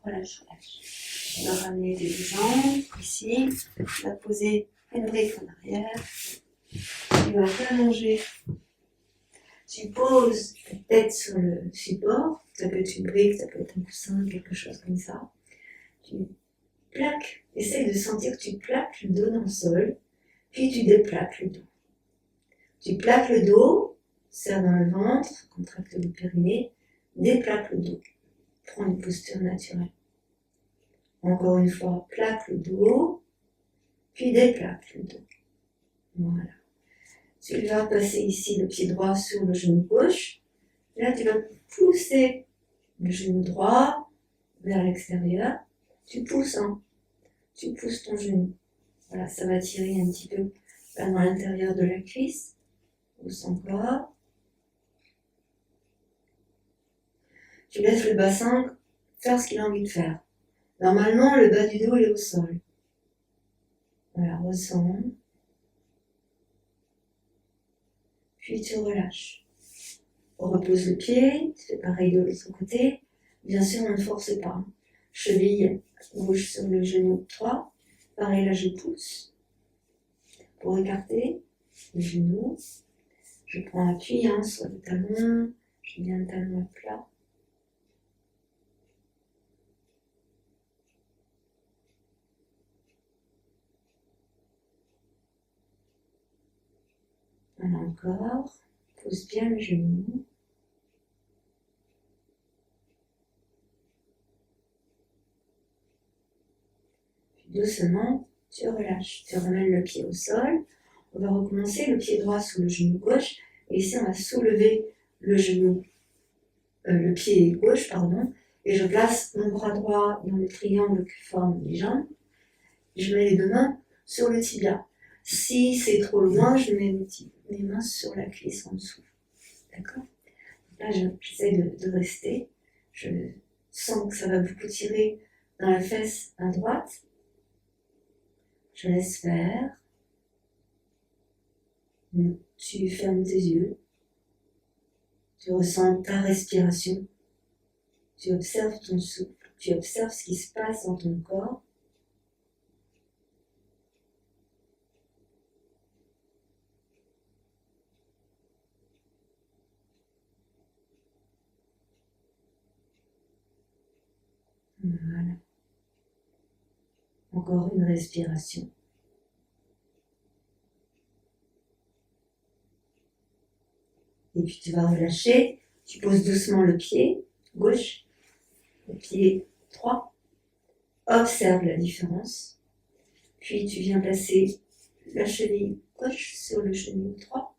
Speaker 1: Relâche, relâche. Tu vas ramener tes deux jambes ici, tu vas poser une brique en arrière, tu vas t'allonger. Tu poses ta tête sur le support, ça peut être une brique, ça peut être un coussin, quelque chose comme ça. Tu plaques, essaye de sentir que tu plaques le dos dans le sol, puis tu déplaques le dos. Tu plaques le dos, serre dans le ventre, contracte le périnée, déplaque le dos. Prends une posture naturelle. Encore une fois, plaque le dos, puis déplaque le dos. Voilà. Tu vas passer ici le pied droit sur le genou gauche. Là, tu vas pousser le genou droit vers l'extérieur. Tu pousses, hein. Tu pousses ton genou. Voilà, ça va tirer un petit peu dans l'intérieur de la cuisse. Pousse encore. Tu laisses le bassin faire ce qu'il a envie de faire. Normalement, le bas du dos il est au sol. Voilà, ressens. Puis tu relâches. On repose le pied, tu fais pareil de l'autre côté. Bien sûr, on ne force pas. Cheville gauche sur le genou droit. Pareil, là, je pousse pour écarter le genou. Je prends appui sur le talon. Je mets le talon à plat. Voilà encore. Pose bien le genou. Doucement, tu relâches. Tu ramènes le pied au sol. On va recommencer le pied droit sur le genou gauche. Et ici, on va soulever le pied gauche, pardon. Et je place mon bras droit dans le triangle qui forme les jambes. Je mets les deux mains sur le tibia. Si c'est trop loin, je mets mes mains sur la cuisse en dessous. D'accord? Là, j'essaie de rester. Je sens que ça va beaucoup tirer dans la fesse à droite. Je laisse faire. Tu fermes tes yeux. Tu ressens ta respiration. Tu observes ton souffle. Tu observes ce qui se passe dans ton corps.
Speaker 2: Voilà. Encore une respiration. Et puis tu vas relâcher. Tu poses doucement le pied gauche, le pied droit. Observe la différence. Puis tu viens placer la cheville gauche sur le genou droit.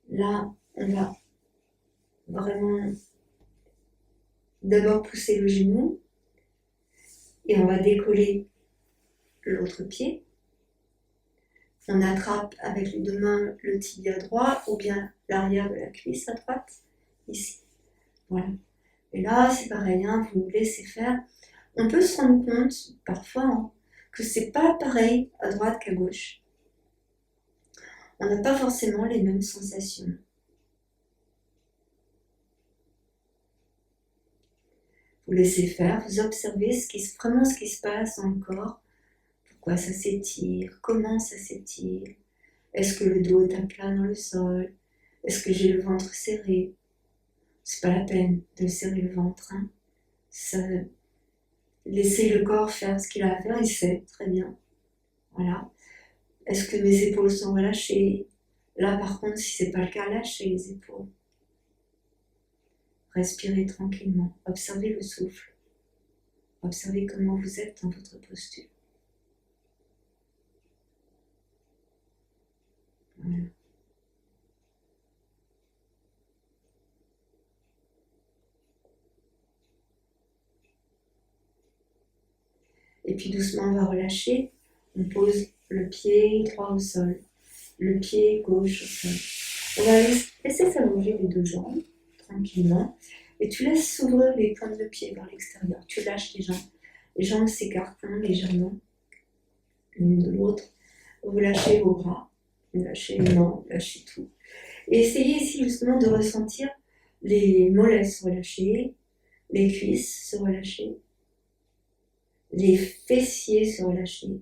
Speaker 2: Là, on va vraiment d'abord pousser le genou et on va décoller l'autre pied. On attrape avec les deux mains le tibia droit ou bien l'arrière de la cuisse à droite, ici. Voilà. Et là, c'est pareil, hein, vous laissez faire. On peut se rendre compte parfois hein, que c'est pas pareil à droite qu'à gauche. On n'a pas forcément les mêmes sensations. Vous laissez faire, vous observez vraiment ce qui se passe dans le corps. Pourquoi ça s'étire, comment ça s'étire. Est-ce que le dos est à plat dans le sol? Est-ce que j'ai le ventre serré? C'est pas la peine de serrer le ventre. Hein. Laissez le corps faire ce qu'il a à faire, il sait très bien. Voilà. Est-ce que mes épaules sont relâchées? Là, par contre, si c'est pas le cas, lâchez les épaules. Respirez tranquillement. Observez le souffle. Observez comment vous êtes dans votre posture. Voilà. Et puis doucement, on va relâcher. On pose le pied droit au sol, le pied gauche au sol. On va laisser s'allonger les deux jambes, tranquillement. Et tu laisses s'ouvrir les pointes de pied vers l'extérieur. Tu lâches les jambes. Les jambes s'écartent légèrement, l'une de l'autre. Vous lâchez vos bras, vous lâchez les mains, vous lâchez tout. Et essayez ici justement de ressentir les mollets se relâcher, les cuisses se relâcher, les fessiers se relâcher.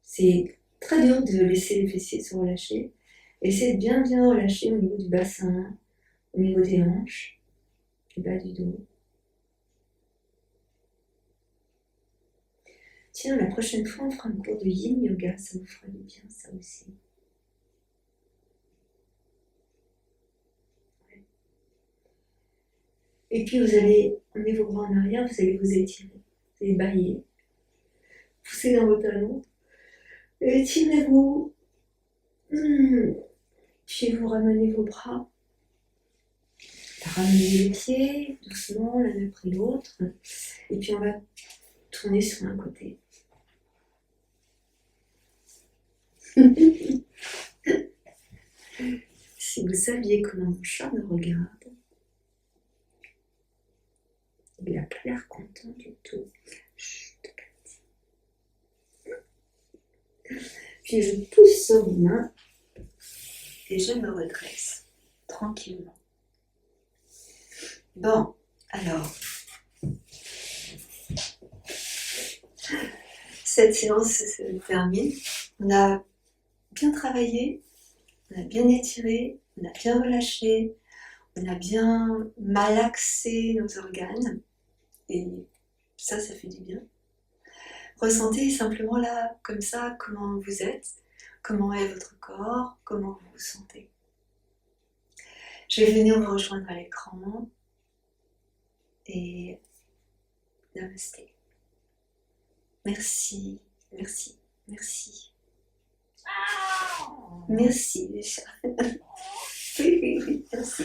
Speaker 2: C'est très dur de laisser les fessiers se relâcher. Essayez de bien relâcher au niveau du bassin, au niveau des hanches, du bas du dos. Tiens, la prochaine fois, on fera un cours de yin yoga, ça vous fera du bien, ça aussi. Ouais. Et puis vous allez emmener vos bras en arrière, vous allez vous étirer, vous allez bailler, pousser dans vos talons, et étirez-vous. Puis vous ramenez vos bras, ramenez les pieds doucement l'un après l'autre, et puis on va tourner sur un côté. Si vous saviez comment mon chat me regarde, il n'a pas l'air content du tout. Chut, puis je pousse sur mes mains et je me redresse tranquillement. Bon, alors, cette séance se termine. On a bien travaillé, on a bien étiré, on a bien relâché, on a bien malaxé nos organes. Et ça fait du bien. Ressentez simplement là, comme ça, comment vous êtes, comment est votre corps, comment vous vous sentez. Je vais venir vous rejoindre à l'écran. Et namasté. Merci, merci, merci. Merci les chats. Oui, merci.